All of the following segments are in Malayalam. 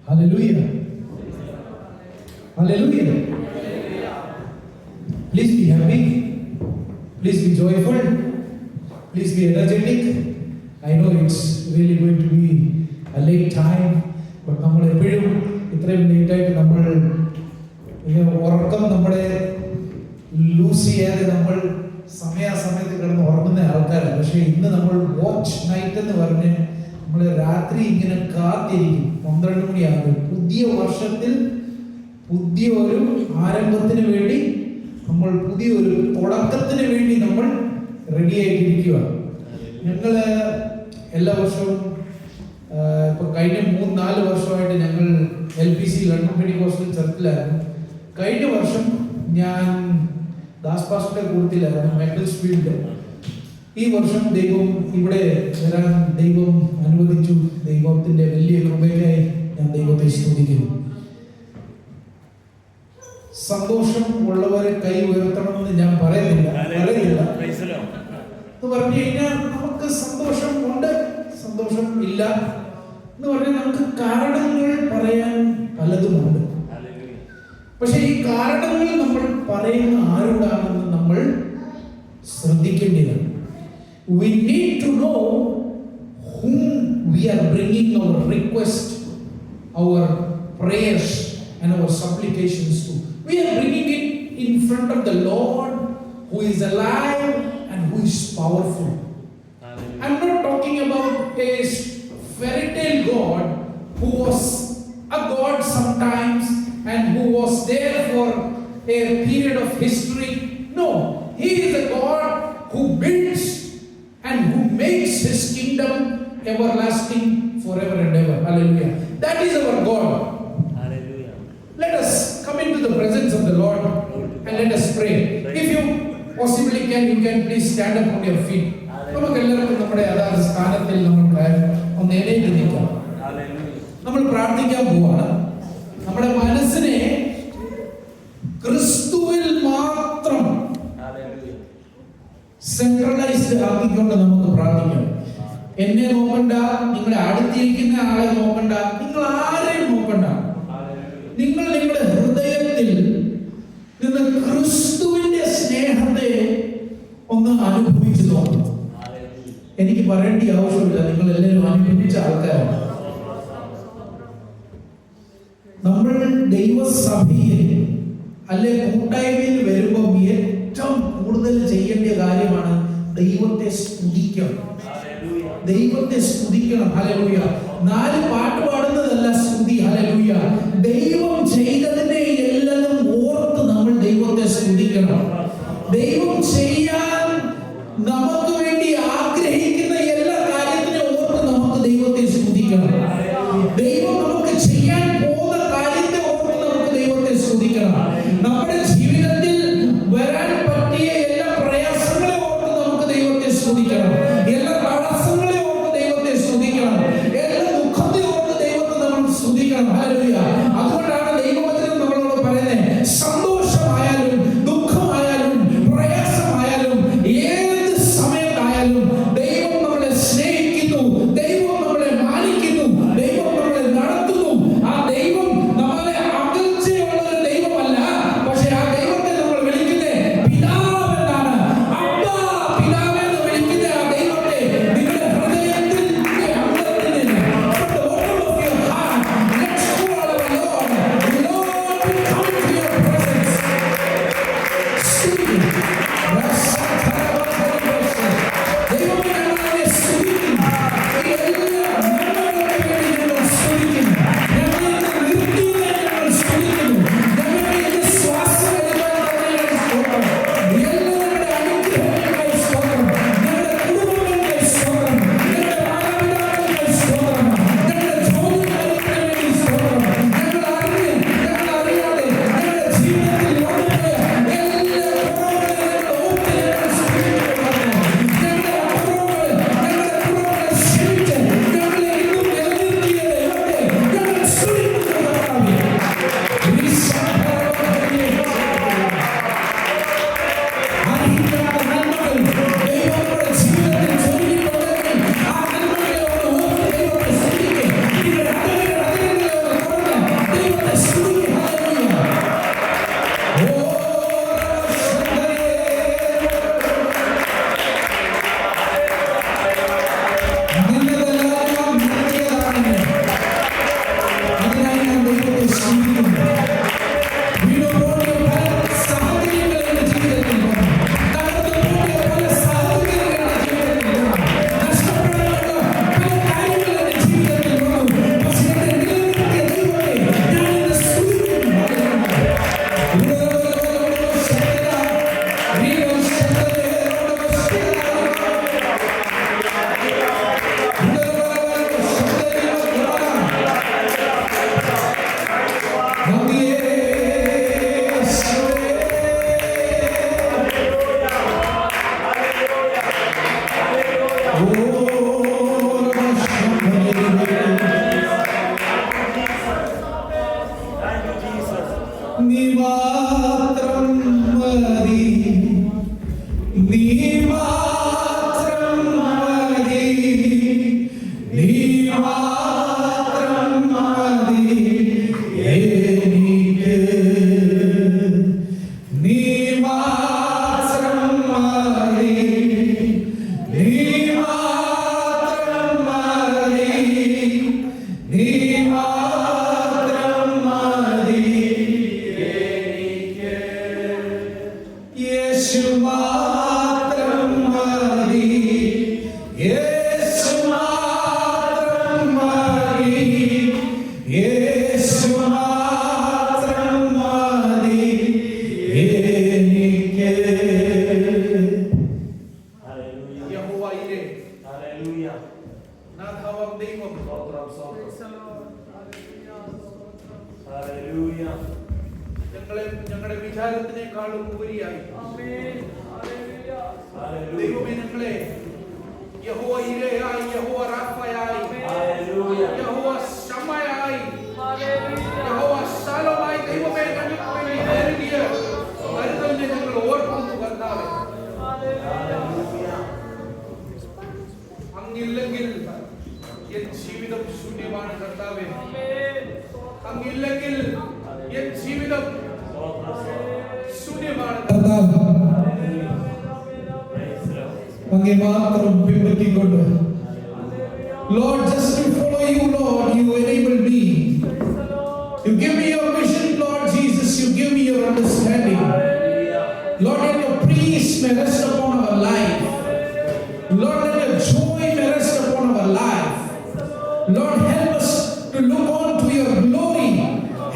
Hallelujah. Hallelujah. Please be happy. Please be joyful. Please be energetic. I know it's really going to be a late time, but നമ്മൾ എപ്പോഴും ഇത്രയും ലേറ്റായിട്ട് നമ്മൾ ഉറക്കം നമ്മളെ ലൂസ് ചെയ്യാതെ നമ്മൾ സമയാസമയത്ത് കിടന്ന് ഉറങ്ങുന്ന ആൾക്കാരാണ്. പക്ഷെ ഇന്ന് നമ്മൾ വാച്ച് നൈറ്റ് എന്ന് പറഞ്ഞ് നമ്മൾ രാത്രി ഇങ്ങനെ കാത്തിരിക്കും. 12 മണിയാകും. പുതിയ വർഷത്തിൽ പുതിയ ഒരു ആരംഭത്തിന് വേണ്ടി നമ്മൾ പുതിയൊരു തുടക്കത്തിന് വേണ്ടി നമ്മൾ റെഡി ആയിട്ടിരിക്കുക. ഞങ്ങൾ എല്ലാ വർഷവും ഇപ്പൊ കഴിഞ്ഞ 3-4 വർഷമായിട്ട് ഞങ്ങൾ LPC ലണ്ടൻ പെന്റിക്കോസ്റ്റൽ ചർച്ചിലായിരുന്നു. കഴിഞ്ഞ വർഷം ഞാൻ ദാസ് പാസ്റ്ററുടെ കൂട്ടത്തിലായിരുന്നു മെക്കൽസ്ഫീൽഡ്. ഈ വർഷം ദൈവം ഇവിടെ വരാൻ ദൈവം അനുവദിച്ചു. ദൈവത്തിന്റെ വലിയ കൃപയായി ഞാൻ ദൈവത്തെ സ്തുതിക്കുന്നു. സന്തോഷം ഉള്ളവരെ കൈ ഉയർത്തണമെന്ന് ഞാൻ പറയുന്നില്ല എന്ന് പറഞ്ഞു കഴിഞ്ഞാൽ നമുക്ക് സന്തോഷം ഉണ്ട്, സന്തോഷം ഇല്ല എന്ന് പറഞ്ഞാൽ നമുക്ക് കാരണങ്ങൾ പറയാൻ പലതുമുണ്ട്. പക്ഷെ ഈ കാരണങ്ങൾ നമ്മൾ പറയുന്ന ആരോടാണെന്ന് നമ്മൾ ശ്രദ്ധിക്കേണ്ടതാണ്. We need to know whom we are bringing our request, our prayers and our supplications to. We are bringing it in front of the Lord who is alive and who is powerful. I'm not talking about a fairy tale God who was a God sometimes and who was there for a period of history. No, he is a God who builds and who makes his kingdom everlasting forever and ever. Hallelujah. That is our God. Hallelujah. Let us come into the presence of the Lord and let us pray. If you possibly can, you can please stand up on your feet. നമുക്ക് എല്ലാവർക്കും നമ്മുടെ അതാത് സ്ഥാനത്തിൽ നമുക്ക് ഒന്ന് എഴുന്നേറ്റ് നിൽക്കാം. നമ്മൾ പ്രാർത്ഥിക്കാൻ പോവാണ്. നമ്മുടെ മനസ്സിനെ ക്രിസ്തുവിൽ മാത്രം സെൻട്രലൈസ്ഡ് ആക്കിക്കൊണ്ട് നമുക്ക് പ്രാർത്ഥിക്കാം. എന്നെ നോക്കണ്ട, നിങ്ങളുടെ അടുത്തിരിക്കുന്ന ആളെ നോക്കണ്ട, നിങ്ങൾ ആരെയും നോക്കണ്ട. നിങ്ങൾ നിങ്ങളുടെ ഹൃദയത്തിൽ നിന്ന് ക്രിസ്തുവിന്റെ സ്നേഹത്തെ ഒന്ന് അനുഭവിച്ചു നോക്കും. എനിക്ക് പറയേണ്ട ആവശ്യമില്ല, നിങ്ങൾ എല്ലാവരും അനുഭവിച്ച ആൾക്കാരാണ്. നമ്മൾ ദൈവസഭയിൽ അല്ലെ കൂട്ടായ്മയിൽ വരുമ്പോൾ ഏറ്റവും കൂടുതൽ ചെയ്യേണ്ട കാര്യമാണ് ദൈവത്തെ സ്തുതിക്കണം. ദൈവത്തെ സ്തുതിക്കണം. ഹല്ലേലൂയ. 4 പാട്ട് പാടുന്നതല്ല സ്തുതി. ഹല്ലേലൂയ. ദൈവം ചെയ്തതിനെ എല്ലാം ഓർത്ത് നമ്മൾ ദൈവത്തെ സ്തുതിക്കണം. ദൈവം ചെയ്യാൻ നമുക്ക് വേണ്ടി ആഗ്രഹിക്കുന്ന എല്ലാ കാര്യത്തിനെ ഓർത്ത് നമുക്ക് ദൈവത്തെ സ്തുതിക്കണം. ദൈവം നമുക്ക് ചെയ്യാൻ പോകുന്ന കാര്യത്തെ ഓർത്ത് നമുക്ക് ദൈവത്തെ സ്തുതിക്കണം. നമ്മുടെ ജീവിതത്തിൽ വരാൻ പറ്റിയ എല്ലാ പ്രയാസങ്ങളെ ഓർത്ത് നമുക്ക് ദൈവത്തെ സ്തുതിക്കണം. എല്ലാ തടസ്സങ്ങളെ ഓർത്ത് ദൈവത്തെ സ്തുതിക്കണം. എല്ലാ ദുഃഖത്തെ ഓർത്ത് ദൈവത്തെ നമ്മൾ സ്തുതിക്കണം. ഹല്ലേലൂയ. അതുകൊണ്ടാണ് ദൈവവചനം നമ്മളോട് പറയുന്നത്, സന്തോഷമായാലും ദുഃഖമായാലും പ്രയാസമായാലും ഏത് സമയത്തായാലും ദൈവം നമ്മളെ സ്നേഹിക്കുന്നു, ദൈവം നമ്മളെ മാനിക്കുന്നു, ദൈവം നമ്മളെ നടത്തുന്നു. ആ ദൈവം നമ്മളെ അകൽച്ചയുള്ള ഒരു ദൈവമല്ല. പക്ഷെ ആ ദൈവത്തെ നമ്മൾ വിളിക്കുന്നത് പിതാവെന്നാണ്. അബ്ബാ പിതാവേ എന്ന് വിളിക്കുന്ന ആ ദൈവത്തെ നിങ്ങളുടെ ഹൃദയത്തിൽ അംഗത്തിൽ നിന്ന് from the bottom of your heart, let's call നീ മാത്രം മതി, നീ മാത്രം മതി, നീ മാത്രം മതി എനിക്ക്, നീ മാത്രം മതി, നീ മാത്രം മതി, നീ മാത്രം മതി എനിക്ക്, യേശു മാത്രം മതി, യേശു മാത്രം മതി, യേശു മാത്രം മതി എനിക്ക്. യഹോവ ഇരേ, നാഥാവാം ദൈവം, ഞങ്ങളുടെ വിചാരത്തിനേക്കാളും ഉപരിയായി ദൈവമേ ഞങ്ങളെ യഹോവ ഇരയായി, യഹോവ റാഫയായി, യഹോവ ശമ്മയായി, യഹോവ ശാലോമായി ദൈവമേ ഞങ്ങൾക്ക് വേണ്ടി നൽകിയ കരുതലിനെ ഞങ്ങൾ ഓർക്കുന്നു കർത്താവേ. അങ്ങില്ലെങ്കിൽ എൻ ജീവിതം ശൂന്യമാണ് കർത്താവേ, അങ്ങില്ലെങ്കിൽ എൻ ജീവിതം ശൂന്യമാണ് കർത്താവേ. അങ്ങേ മാത്രം പിൻപറ്റിക്കൊണ്ട് Lord, just to follow you, Lord, you enable me. You give me your vision, Lord Jesus. You give me your understanding. Lord, let your peace may rest upon our life. Lord, let your joy may rest upon our life. Lord, help us to look on to your glory.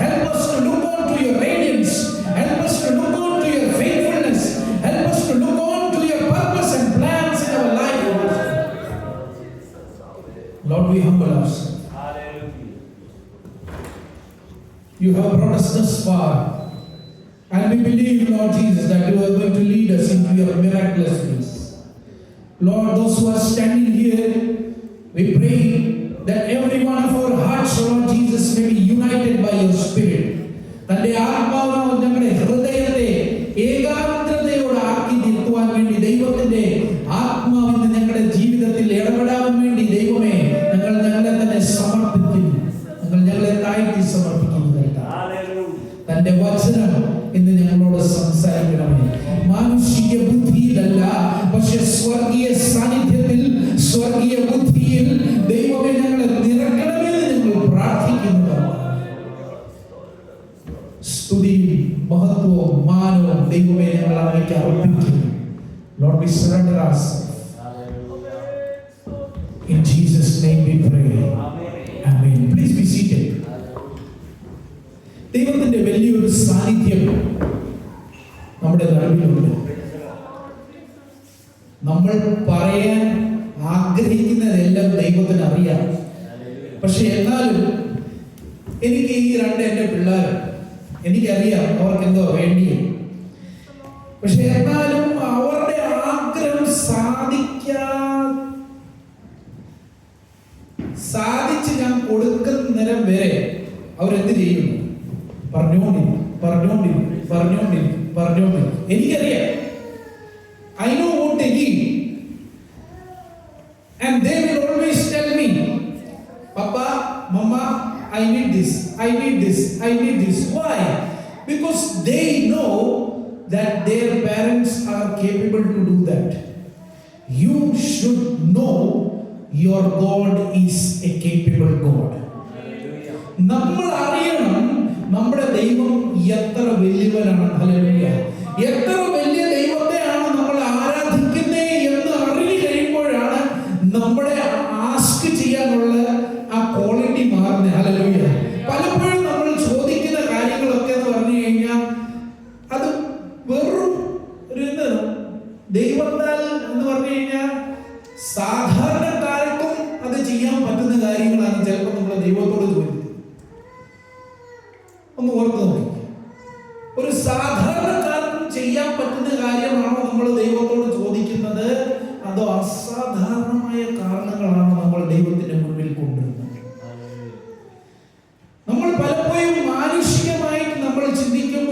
Help us to look on to your radiance. Help us to look on to your faithfulness. Help us to look on to your purpose and plans in our life. Lord, we humble ourselves. You have brought us thus far. And we believe, Lord Jesus, that you are going to lead us into your miraculous ways. Lord, those who are standing here, we pray that every one of our hearts, Lord Jesus, may be united by your Spirit. തന്റെ ആത്മാവിനാൽ ഞങ്ങളുടെ ഹൃദയത്തെ ഏകാഗ്രതയോടെ ആക്കി നിർത്തുവാൻ വേണ്ടി ദൈവത്തിന്റെ ആത്മാവിന് ഞങ്ങളുടെ ജീവിതത്തിൽ ഇടപെടാൻ വേണ്ടി ദൈവമേ ഞങ്ങൾ ഞങ്ങളെ തന്നെ സമർപ്പിക്കുന്നു. ഞങ്ങൾ ഞങ്ങളെ താഴ്ത്തി സമർപ്പിക്കുന്നു. തന്റെ വചനം ഇന്ന് ഞങ്ങളോട് സംസാരിക്കണമേ. മാനുഷിക ബുദ്ധിയിലല്ല, പക്ഷെ സ്വർഗീയ സാന്നിധ്യത്തിൽ, സ്വർഗീയ ബുദ്ധിയിൽ ദൈവമേ ഞങ്ങളെ നിറക്കണമെന്ന് ഞങ്ങൾ പ്രാർത്ഥിക്കുന്നു. സ്തുതിയും മഹത്വവും മാനവും ദൈവമേ ഞങ്ങൾ അങ്ങേക്ക് അർപ്പിക്കുന്നു. Lord, we surrender ourselves. In Jesus' name we pray. Amen. Please be seated. ദൈവത്തിന്റെ വലിയൊരു സാന്നിധ്യം നമ്മുടെ നടുവിലുണ്ട്. നമ്മൾ പറയാൻ ആഗ്രഹിക്കുന്നതെല്ലാം ദൈവത്തിന് അറിയാം. പക്ഷെ എന്നാലും എനിക്ക് ഈ എൻ്റെ പിള്ളേർ എനിക്കറിയാം അവർക്ക് എന്തോ വേണ്ടിയ. പക്ഷെ എന്നാലും അവരുടെ ആഗ്രഹം സാധിച്ച് ഞാൻ കൊടുക്കുന്ന നേരം വരെ അവരെന്ത് ചെയ്യും? പറഞ്ഞോണ്ടിരിക്കും. എനിക്കറിയാം. I know what they need. And they will always tell me, Papa, Mama, I need this. Why? Because they know that their parents are capable to do that. You should know your God is a capable God. നമ്മൾ അറിയണം നമ്മുടെ ദൈവം എത്ര വലിയവനാണ്. ഹല്ലേലൂയ. എത്ര വലിയ ദൈവത്തെയാണ് നമ്മൾ ആരാധിക്കുന്നത് എന്ന് അറിഞ്ഞു കഴിയുമ്പോഴാണ് നമ്മുടെ ആസ്ക് ചെയ്യാനുള്ള ആ ക്വാളിറ്റി മാറുന്നത്. ഹല്ലേലൂയ. പലപ്പോഴും നമ്മൾ ചോദിക്കുന്ന കാര്യങ്ങളൊക്കെ എന്ന് പറഞ്ഞു കഴിഞ്ഞാൽ അത് വെറും ഒരു ദൈവത്താൽ എന്ന് പറഞ്ഞു കഴിഞ്ഞാൽ സാധാരണക്കാർക്കും അത് ചെയ്യാൻ പറ്റുന്ന കാര്യങ്ങളാണ് ചിലപ്പോൾ നമ്മൾ ദൈവത്തോട് ചോദിക്കുന്നത്. ഒന്ന് ഓർത്ത് നോക്കി, ഒരു സാധാരണക്കാർക്കും ചെയ്യാൻ പറ്റുന്ന കാര്യമാണോ നമ്മൾ ദൈവത്തോട് ചോദിക്കുന്നത്, അതോ അസാധാരണമായ കാരണങ്ങളാണോ നമ്മൾ ദൈവത്തിന്റെ മുന്നിൽ കൊണ്ടുവരുന്നത്? നമ്മൾ പലപ്പോഴും മാനുഷികമായിട്ട് നമ്മൾ ചിന്തിക്കുമ്പോൾ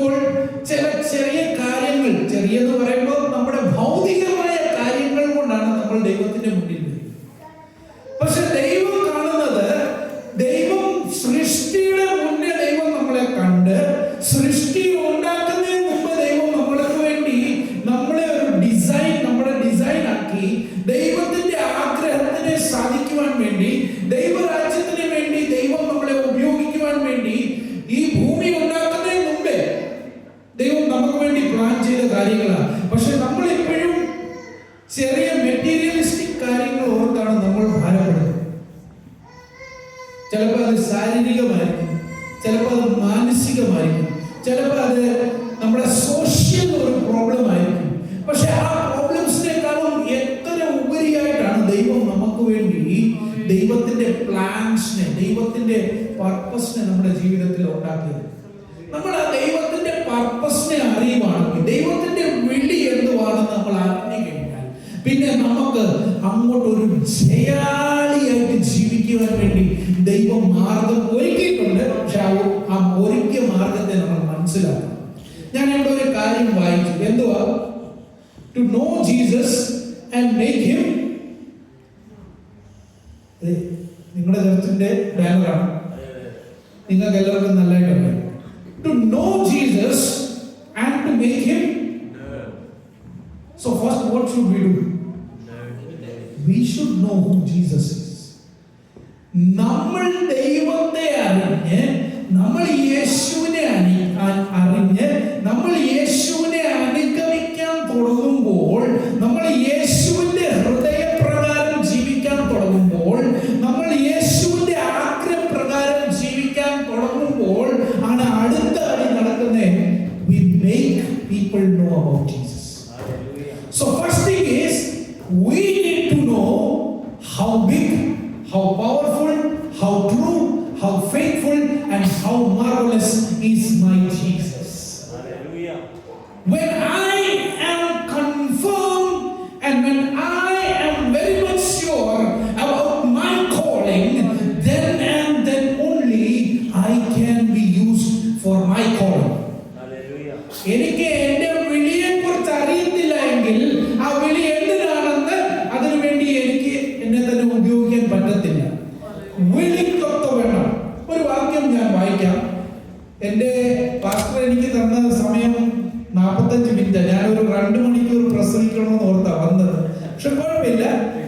ആവശ്യമായിരിക്കും, ചിലപ്പോൾ അത് നമ്മുടെ സോഷ്യൽ ഒരു പ്രോബ്ലം ആയിരിക്കും. പക്ഷെ ആ പ്രോബ്ലംസിനേക്കാളും എത്ര ഉപരിയായിട്ടാണ് ദൈവം നമുക്ക് വേണ്ടി ദൈവത്തിന്റെ പ്ലാൻസിനെ, ദൈവത്തിന്റെ പർപ്പസിനെ നമ്മുടെ ജീവിതത്തിൽ ഉണ്ടാക്കിയത്. നമ്മൾ ആ ദൈവത്തിന്റെ പർപ്പസിനെ അറിയുവാണെങ്കിൽ, ദൈവത്തിന്റെ വിളി എന്തുവാണെന്ന് നമ്മൾ അറിഞ്ഞു കഴിഞ്ഞാൽ, പിന്നെ നമുക്ക് അങ്ങോട്ടൊരു ജയാളിയായിട്ട് ജീവിക്കുവാൻ വേണ്ടി ദൈവം മാർഗം ഒരുക്കിയിട്ടുണ്ട്. പക്ഷെ ആ ഒരുക്കിയ മാർഗത്തെ നമ്മൾ മനസ്സിലാക്കണം. ഞാൻ ഇവിടെ ഒരു കാര്യം വായിച്ചു. എന്തുവാ? To know Jesus and make him, നിങ്ങളുടെ ചർച്ചിന്റെ ബാനറാണ്, നിങ്ങൾക്ക് എല്ലാവർക്കും നല്ലതായിട്ട് അറിയാം. To know Jesus and to make him. So first, what should we do? We should know who Jesus is. നമ്മൾ ദൈവത്തെ അറിഞ്ഞ്, നമ്മൾ യേശുവിനെ അറിഞ്ഞ്, നമ്മൾ യേശുവിനെ അനുഗമിക്കാൻ തുടങ്ങുമ്പോൾ, നമ്മൾ യേശുവിന്റെ ഹൃദയപ്രകാരം ജീവിക്കാൻ തുടങ്ങുമ്പോൾ, നമ്മൾ യേശുവിന്റെ ആഗ്രഹപ്രകാരം ജീവിക്കാൻ തുടങ്ങുമ്പോൾ ആണ് അടുത്ത അടി നടക്കുന്നത്. We make people know about Jesus. So first thing is, we need to know how big, how powerful, how true, how faithful and how marvelous is my Jesus. Hallelujah. When I am confirmed and when I am very much sure about my calling, then and then only I can be used for my calling. Hallelujah. എനിക്ക് എന്റെ വിളിയെ കുറിച്ച് അറിയത്തില്ല എങ്കിൽ ആ വിളി എന്തിനാണെന്ന് അതിനു വേണ്ടി എനിക്ക് എന്നെ തന്നെ ഉപയോഗിക്കാൻ പറ്റത്തില്ല. വിളിക്കൊത്ത വേണം. ഒരു വാക്യം ഞാൻ വായിക്കാം. എന്റെ പാസ്റ്റർ എനിക്ക് തന്ന സമയം 45 മിനിറ്റ്. ഞാനൊരു 2 മണിക്കൂർ പ്രസംഗിക്കണമെന്ന് ഓർത്താ വന്നത്. പക്ഷെ കുഴപ്പമില്ല,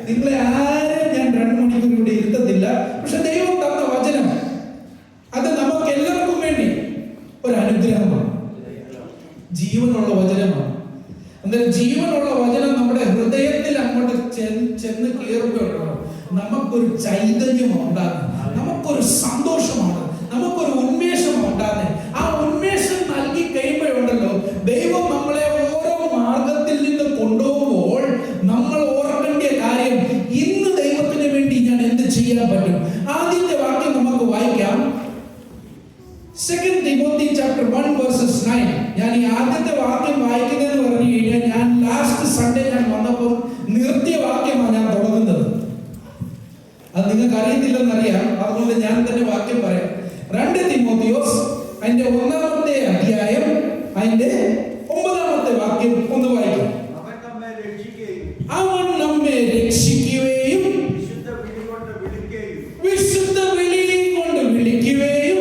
നിങ്ങളെ ആരും ഞാൻ 2 മണിക്കൂർ ഇവിടെ ഇരുത്തത്തില്ല. പക്ഷെ ദൈവം തന്ന വചനം അത് നമുക്ക് എല്ലാവർക്കും വേണ്ടി ഒരു അനുഗ്രഹമാണ്, ജീവനുള്ള വചനമാണ്. അന്നേരം ജീവനുള്ള വചനം നമ്മുടെ ഹൃദയത്തിൽ അങ്ങോട്ട് ചെന്ന് കയറുകയുള്ളൂ. നമുക്കൊരു ചൈതന്യം ഉണ്ടാകും, നമുക്കൊരു സന്തോഷമാണ്, നമുക്കൊരു ഉന്മേഷം ഉണ്ടാകുന്നത്. ആ ഉന്മേഷം നൽകി കഴിയുമ്പോഴുണ്ടല്ലോ, ദൈവം നമ്മളെ ഓരോ മാർഗത്തിൽ നിന്ന് കൊണ്ടുപോകുമ്പോൾ നമ്മൾ ഓർക്കേണ്ട കാര്യം, ഇന്ന് ദൈവത്തിന് വേണ്ടി ഞാൻ എന്ത് ചെയ്യാൻ പറ്റും. ആദ്യത്തെ വാക്യം നമുക്ക് വായിക്കാം. 2 Timothy chapter 1 verses 9. ഞാൻ ഈ ആദ്യത്തെ വാക്യം വായിക്കുന്നതെന്ന് പറഞ്ഞു കഴിഞ്ഞാൽ, ഞാൻ ലാസ്റ്റ് സൺഡേ ഞാൻ വന്നപ്പോൾ നിർത്തിയ വാക്യമാണ് ഞാൻ തുടങ്ങുന്നത്. അത് നിങ്ങൾക്ക് അറിയത്തില്ലെന്നറിയാം, അതുകൊണ്ട് ഞാൻ തന്നെ വാക്യം പറയാം. 2 തിമോത്തിയോസ് അതിന്റെ 1-ാമത്തെ അധ്യായം അതിന്റെ 9-ാമത്തെ വാക്യം ഒന്ന് വായിക്കാം. അവൻ നമ്മെ രക്ഷിക്കുകയും വിശുദ്ധ വിളി കൊണ്ട് വിളിക്കുകയും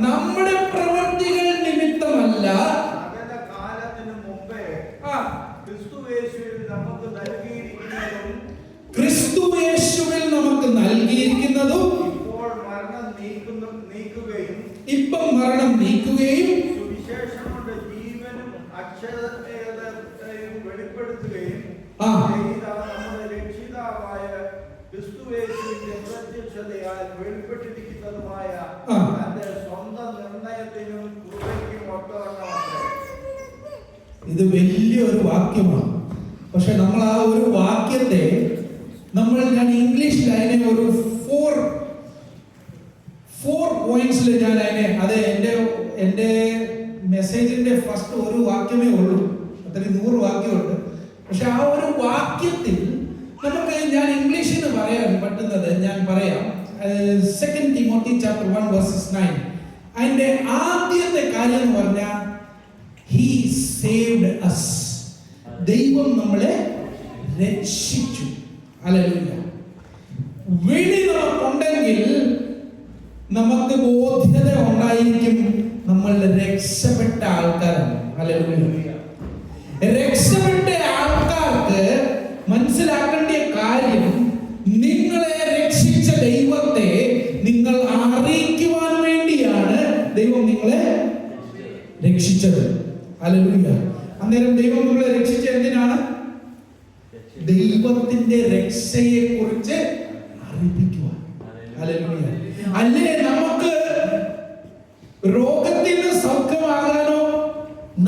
നമ്മുടെ പ്രവൃത്തികൾ നിമിത്തമല്ല, ക്രിസ്തുയേശുവിൽ നമുക്ക് നൽകിയിരിക്കുന്നതും ഇപ്പം മരണം നീക്കുകയും വെളിപ്പെടുത്തുകയും രക്ഷിതാവായ ക്രിസ്തുയേശുവിന്റെ പ്രത്യക്ഷതയാൽ വെളിപ്പെട്ടിരിക്കുന്നതുമായ തന്റെ സ്വന്തം നിർണയത്തിനും കൃപയ്ക്കും ഒത്തവണ്ണമത്രേ. ഇത് വലിയൊരു വാക്യമാണ്. പക്ഷെ നമ്മൾ ആ ഒരു വാക്യത്തെ ഞാൻ ഇംഗ്ലീഷിൽ അതിനെ ഒരു 4 പോയിന്റ്സിൽ ഞാൻ അതിനെ, അത് എൻ്റെ മെസ്സേജിന്റെ ഫസ്റ്റ് ഒരു വാക്യമേ ഉള്ളൂ, അത്രയും 100 വാക്യമുണ്ട്. പക്ഷെ ആ ഒരു വാക്യത്തിൽ നമുക്ക്, ഞാൻ ഇംഗ്ലീഷിൽ നിന്ന് പറയാൻ പറ്റുന്നത് ഞാൻ പറയാം. 2 Timothy chapter 1 verses 9. അതിന്റെ ആദ്യത്തെ കാര്യം എന്ന് പറഞ്ഞാൽ, he saved us. ദൈവം നമ്മളെ രക്ഷിച്ചു. ഹല്ലേലൂയ. വിളി നമുക്കുണ്ടെങ്കിൽ നമുക്ക് ബോധ്യത ഉണ്ടായിരിക്കും നമ്മൾ രക്ഷപ്പെട്ട ആൾക്കാരാണ്. ഹല്ലേലൂയ. രക്ഷപ്പെട്ട ആൾക്കാർക്ക് മനസ്സിലാക്കേണ്ട കാര്യം, നിങ്ങളെ രക്ഷിച്ച ദൈവത്തെ നിങ്ങൾ അറിയിക്കുവാൻ വേണ്ടിയാണ് ദൈവം നിങ്ങളെ രക്ഷിച്ചത്. ഹല്ലേലൂയ. അന്നേരം ദൈവം നിങ്ങളെ രക്ഷിച്ച എന്തിനാണ്? ദൈവത്തിന്റെ രക്ഷയെ കുറിച്ച് അറിയിക്കുവാൻ. ഹല്ലേലൂയ. അല്ലേ നമുക്ക് രോഗത്തിന് സൗഖ്യമാകാനോ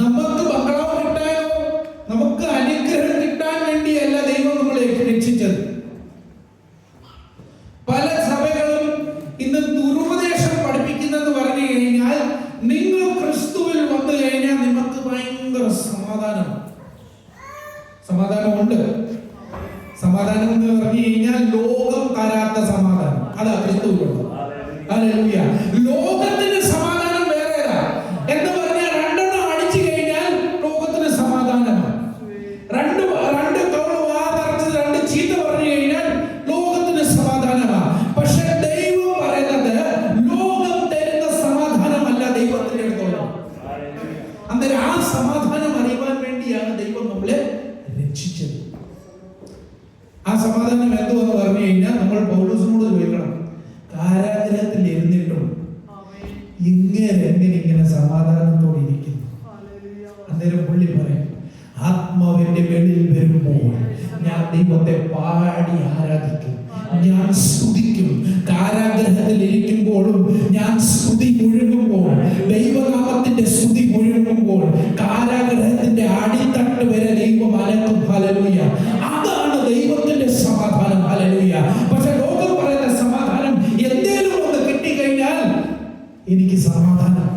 നമുക്ക് ബംഗ്ലാവ് കിട്ടാനോ നമുക്ക് അനുഗ്രഹം കിട്ടാൻ വേണ്ടിയല്ല ദൈവം നമ്മളെ രക്ഷിച്ചത്. പല സഭകളും ഇന്ന് ദുരുപദേശം പഠിപ്പിക്കുന്നെന്ന് പറഞ്ഞു കഴിഞ്ഞാൽ നിങ്ങൾ ക്രിസ്തുവിൽ വന്നു കഴിഞ്ഞാൽ നിങ്ങൾക്ക് ഭയങ്കര സമാധാനമുണ്ട്. സമാധാനം എന്ന് പറഞ്ഞു കഴിഞ്ഞാൽ ലോകം തരാത്ത സമാധാനം, അതാ ക്രിസ്തുവിലുള്ളത്. ഹല്ലേലൂയ. ലോകത്തിന് സമാധാനം വേറെയാ എന്ന് പറഞ്ഞാൽ രണ്ടെണ്ണം അടിച്ചു കഴിഞ്ഞാൽ ലോകത്തിന് സമാധാനമാണ്. രണ്ട് കവള് വാതറച്ച് രണ്ട് ചീത്ത പറഞ്ഞു കഴിഞ്ഞാൽ ലോകത്തിന് സമാധാനമാണ്. പക്ഷെ ദൈവം പറയുന്നത് ലോകം തരുന്ന സമാധാനമല്ല ദൈവത്തിന്റെ അടുത്തുള്ളത്. അന്നേരം ആ സമാധാനം അറിയുവാൻ വേണ്ടിയാണ് ദൈവം നമ്മളെ രക്ഷിച്ചത്. ആ സമാധാനം എന്തുവെന്ന് പറഞ്ഞു കഴിഞ്ഞാൽ നമ്മൾ പൗലോസിനോട് ചോദിക്കണം, കാരാഗ്രഹത്തിൽ ഇരുന്നിട്ടും എങ്ങനെ സമാധാനത്തോടെ ഇരിക്കുന്നു? അന്നേരം പുള്ളി പറയും, ആത്മാവിന്റെ വെളിയിൽ വരുമ്പോൾ ഞാൻ ദൈവത്തെ പാടി ആരാധിക്കും, ഞാൻ സ്തുതിക്കും. കാരാഗ്രഹത്തിൽ ഇരിക്കുമ്പോഴും ഞാൻ സ്തുതി മുഴുകുമ്പോൾ, ദൈവനാമത്തിന്റെ സ്തുതി മുഴുകുമ്പോൾ കാരാഗ്രഹത്തിന്റെ അടിത്തട്ട് വരെ ദൈവം അനക്കും. ഹല്ലേലൂയ. അതാണ് ദൈവത്തിന്റെ സമാധാനം. ഹല്ലേലൂയ. പക്ഷെ ലോകം പറയുന്ന സമാധാനം എന്തേലും ഒന്ന് കിട്ടിക്കഴിഞ്ഞാൽ എനിക്ക് സമാധാനം,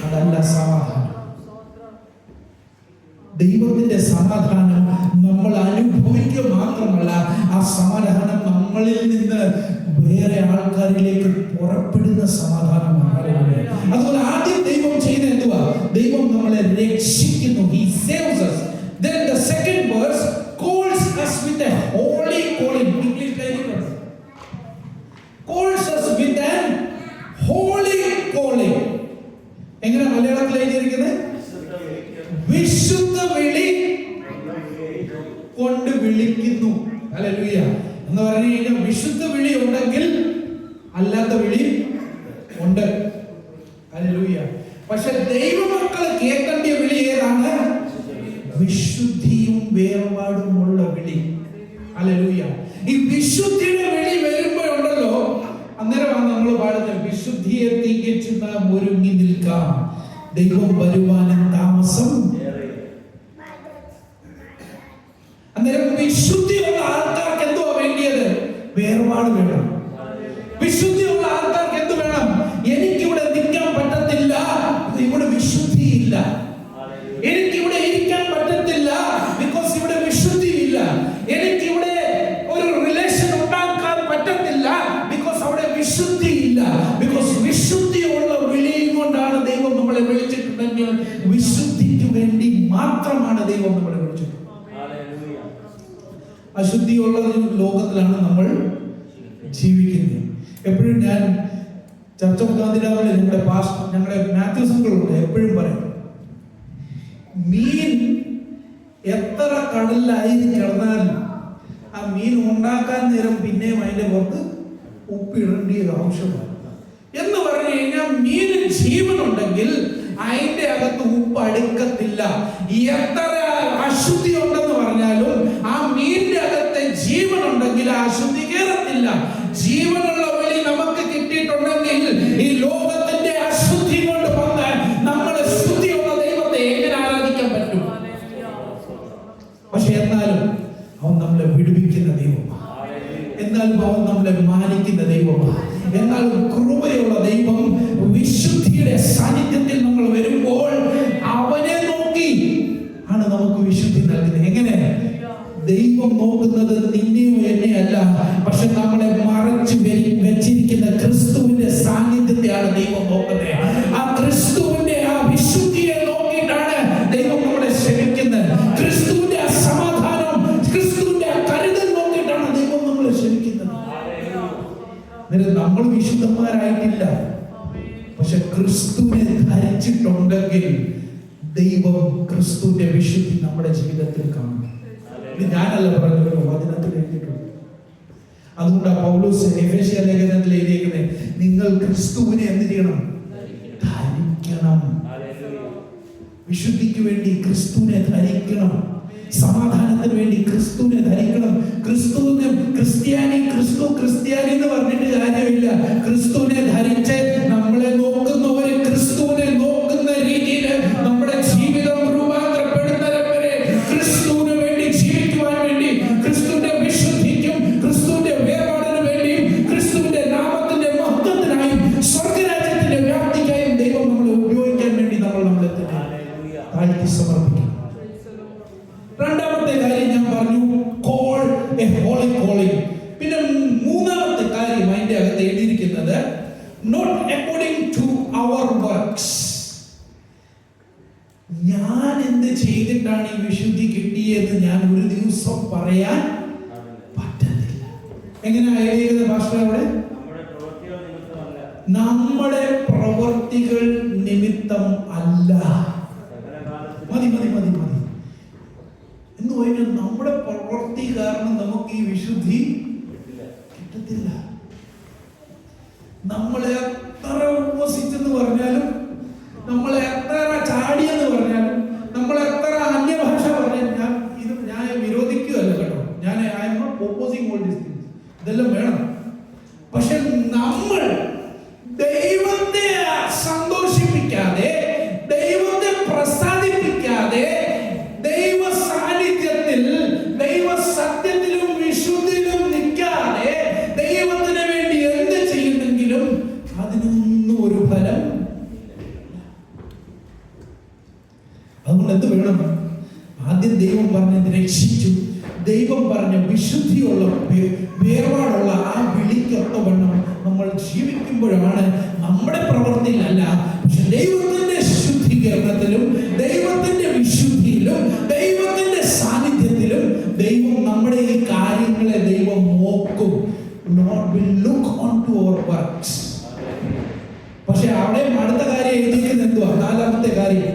അതല്ല സമാധാനം. ദൈവത്തിന്റെ സമാധാനം നമ്മൾ അനുഭവിക്കുക മാത്രമല്ല, ആ സമാധാനം നമ്മളിൽ നിന്ന് വേറെ ആൾക്കാരിലേക്ക് പുറപ്പെടുന്ന സമാധാനമാണ്. അതുപോലെ ആദ്യം ദൈവം ചെയ്ത എന്തുവാ? ദൈവം നമ്മളെ രക്ഷിക്കുന്നു. He saves us. Then the second verse calls us with a holy calling. English language calls us with an holy calling. എങ്ങനെ മലയാളത്തിൽ എഴുതിയിരിക്കുന്നത്? വിശുദ്ധ വിളി കൊണ്ട് വിളിക്കുന്നു. ഹല്ലേലൂയ. എന്ന് പറഞ്ഞു കഴിഞ്ഞാൽ വിശുദ്ധ വിളി ഉണ്ടെങ്കിൽ അല്ലാത്ത വിളി ഉണ്ട്. ഹല്ലേലൂയ. പക്ഷെ ദൈവമക്കൾ കേൾക്കേണ്ട വിളി ഏതാണ്? വിശുദ്ധിയും വേർപാടുമുള്ള വിളി. ഹല്ലേലൂയ. ഈ വിശുദ്ധിയുടെ വിളി വരുമ്പോഴുണ്ടല്ലോ, അന്നേരമാണ് നമ്മൾ പാടുന്നത്, വിശുദ്ധിയെ തികച്ചു നാം ഒരുങ്ങി നിൽക്കാം, ദൈവം വരുവാനും താമസം. അന്നേരം വിശുദ്ധിയുള്ള ആൾക്കാർക്ക് എന്തുവാ വേണ്ടിയത്? വേർപാട് വേണം. വിശുദ്ധിയുള്ള ആൾക്കാർക്ക് എന്ത് വേണം? എനിക്കിവിടെ നിൽക്കാൻ പറ്റത്തില്ല, ഇവിടെ വിശുദ്ധിയില്ല. എനിക്കിവിടെ ഇരിക്കാൻ പറ്റത്തില്ല, ബിക്കോസ് ഇവിടെ വിശുദ്ധിയില്ല. എനിക്കിവിടെ ഒരു റിലേഷൻ ഉണ്ടാക്കാൻ പറ്റത്തില്ല, ബിക്കോസ് അവിടെ വിശുദ്ധിയില്ല. ബിക്കോസ് വിശുദ്ധിയുള്ള വിളിയും കൊണ്ടാണ് ദൈവം നമ്മളെ വിളിച്ചിട്ടുണ്ടെങ്കിൽ വിശുദ്ധിക്ക് വേണ്ടി മാത്രമാണ് ദൈവം നമ്മളെ വിളിച്ചിട്ടുള്ളത്. അശുദ്ധിയുള്ള ലോകത്തിലാണ് നമ്മൾ ജീവിക്കുന്നത്. എപ്പോഴും ഞാൻ ചർച്ച മുഖാന്തരാവിലെ ഞങ്ങളുടെ മാത്യു സംഘങ്ങളുണ്ട് എപ്പോഴും പറയും, മീൻ എത്ര കടലിലായി കിടന്നാലും ആ മീൻ ഉണ്ടാക്കാൻ നേരം പിന്നെയും അതിന്റെ പുറത്ത് ഉപ്പിടേണ്ടിയ ആവശ്യമാണ്. എന്ന് പറഞ്ഞു കഴിഞ്ഞാൽ മീനിന് ജീവനുണ്ടെങ്കിൽ അതിന്റെ അകത്ത് ഉപ്പ് അടുക്കത്തില്ല. എത്ര അശുദ്ധി ഉണ്ടെന്ന് പറഞ്ഞാലും ആ മീനിന്റെ അകത്തെ ജീവനുണ്ടെങ്കിൽ ആ അശുദ്ധി കയറത്തില്ല. ജീവനുള്ള വിളി നമുക്ക് കിട്ടിയിട്ടുണ്ടെങ്കിൽ ഈ ലോകത്തിന്റെ അശുദ്ധി കൊണ്ട് വന്ന് നമ്മളെ ശുദ്ധിയുള്ള ദൈവത്തെ എങ്ങനെ ആരാധിക്കാൻ പറ്റും? പക്ഷെ എന്നാലും അവൻ നമ്മളെ വിടുവിക്കുന്ന ദൈവമാണ്. എന്നാലും അവൻ നമ്മളെ മാനിക്കുന്ന ദൈവമാണ്. എന്നാലും കൃപയുള്ള ദൈവം വിശുദ്ധിയുടെ സാന്നിധ്യത്തിൽ നമ്മൾ വരുമ്പോൾ അവനെ നോക്കി ആണ് നമുക്ക് വിശുദ്ധി നൽകുന്നത്. എങ്ങനെ? ദൈവം നോക്കുന്നത് നിന്നെയോ എന്നെയല്ല, പക്ഷെ നമ്മളെ മറച്ചു വെച്ചിരിക്കുന്ന ക്രിസ്തുവിന്റെ സാന്നിധ്യത്തെയാണ് ദൈവം നോക്കുന്നത്. ആ ക്രിസ്തുവിന്റെ ആ വിശുദ്ധിയെ നോക്കിയിട്ടാണ് ദൈവം നമ്മളെ ക്ഷമിക്കുന്നത്. ക്രിസ്തുവിന്റെ ആ സമാധാനം, ക്രിസ്തുവിന്റെ ആ കരുതൽ നോക്കിയിട്ടാണ് ദൈവം നമ്മളെ ക്ഷമിക്കുന്നത്. നമ്മൾ വിശുദ്ധന്മാരായിട്ടില്ല, പക്ഷെ ക്രിസ്തുവിനെ ധരിച്ചിട്ടുണ്ടെങ്കിൽ ദൈവം ക്രിസ്തുവിന്റെ വിശുദ്ധി നമ്മുടെ ജീവിതത്തിൽ കാണും. ഇത് ഞാനല്ല പറഞ്ഞത്, വചനത്തിൽ എഴുതിയിട്ടുണ്ട്. അതുകൊണ്ടാണ് പൗലോസ് എഫേസ്യ ലേഖനത്തിൽ എഴുതിയിരിക്കുന്നത്, നിങ്ങൾ ക്രിസ്തുവിനെ എന്ത് ചെയ്യണം? ധരിക്കണം. വിശുദ്ധിക്ക് വേണ്ടി ക്രിസ്തുവിനെ ധരിക്കണം. സമാധാനത്തിന് വേണ്ടി ക്രിസ്തുവിനെ ധരിക്കണം. ക്രിസ്തുവിനെ ക്രിസ്ത്യാനി എന്ന് പറഞ്ഞിട്ട് കാര്യമില്ല. ക്രിസ്തുവിനെ ധരിച്ച് നമ്മളെ നോക്കുന്നവര് ക്രിസ്തുവിനെ നോക്കുന്ന രീതിയിൽ നമ്മുടെ ജീവിതം രൂപാന്തരപ്പെടുന്നവരെ വരെ ക്രിസ്തുവിന് വേണ്ടി ജീവിക്കുവാൻ വേണ്ടി, ക്രിസ്തുവിന്റെ വിശുദ്ധിക്കും ക്രിസ്തുവിന്റെ വേർപാടിന് വേണ്ടിയും ക്രിസ്തുവിന്റെ നാമത്തിന്റെ മഹത്വത്തിനായും സ്വർഗരാജ്യത്തിന്റെ വ്യാപ്തിക്കായും ദൈവം നമ്മളെ ഉപയോഗിക്കാൻ വേണ്ടി നമ്മളെ താഴ്ത്തി സമർപ്പിക്കും. രണ്ടാമത്തെ കാര്യം ഞാൻ പറഞ്ഞു, കോൾ എ ഹോളി കോളിംഗ്. പിന്നെ മൂന്നാമത്തെ കാര്യം അതിന്റെ അകത്ത് എഴുതിയിരിക്കുന്നത് not according to our works. ഞാൻ എന്ത് ചെയ്തിട്ടാണ് ഈ വിശുദ്ധി കിട്ടിയെന്ന് ഞാൻ ഒരു ദിവസം പറയാൻ പറ്റത്തില്ല. എങ്ങനെയാ എഴുതിയിരിക്കുന്നത് ഭാഷ? അവിടെ നമ്മുടെ പ്രവർത്തികൾ നിമിത്തം അല്ല. മതി മതി മതി മതി എന്ന് പറഞ്ഞാൽ നമ്മുടെ പ്രവൃത്തി കാരണം നമുക്ക് ഈ വിശുദ്ധി കിട്ടത്തില്ല. നമ്മളെ എത്ര ഉപവസിച്ചെന്ന് പറഞ്ഞാലും, നമ്മളെ എത്ര ചാടിയെന്ന് പറഞ്ഞാലും, നമ്മളെ എത്ര അന്യഭാഷ പറഞ്ഞാലും, ഞാൻ വിരോധിക്കുകയല്ല കേട്ടോ, ഞാൻ I'm not opposing all these things, ഇതെല്ലാം വേണം. പക്ഷെ നമ്മൾ ദൈവത്തെ സന്തോഷിപ്പിക്കാതെ, ദൈവത്തെ പ്രസാദിപ്പിക്കാതെ, ദൈവ സാന്നിധ്യത്തിൽ ദൈവ സത്യത്തിലും വിശുദ്ധിയിലും നിൽക്കാതെ ദൈവത്തിന് വേണ്ടി എന്ത് ചെയ്യുന്നെങ്കിലും അതിനൊന്നും ഒരു ഫലം. അതുകൊണ്ട് എന്ത് വേണം? ആദ്യം ദൈവം പറഞ്ഞത് രക്ഷിച്ചു, ദൈവം പറഞ്ഞ വിശുദ്ധിയുള്ള വേർപാടുള്ള ആ വിളിക്കൊത്തവണ്ണം നമ്മൾ ജീവിക്കുമ്പോഴാണ് നമ്മുടെ പ്രവൃത്തിയിലല്ല, പക്ഷെ ദൈവത്തിന്റെ ശുദ്ധീകരണത്തിലും ദൈവത്തിന്റെ വിശുദ്ധിയിലും ദൈവത്തിന്റെ സാന്നിധ്യത്തിലും ദൈവം നമ്മുടെ ഈ കാര്യങ്ങളെ ദൈവം നോക്കും. Not will look onto our works. പക്ഷെ അവിടെ അടുത്ത കാര്യം എഴുതിയിരിക്കുന്നത് എന്തുവാ? നാലാമത്തെ കാര്യം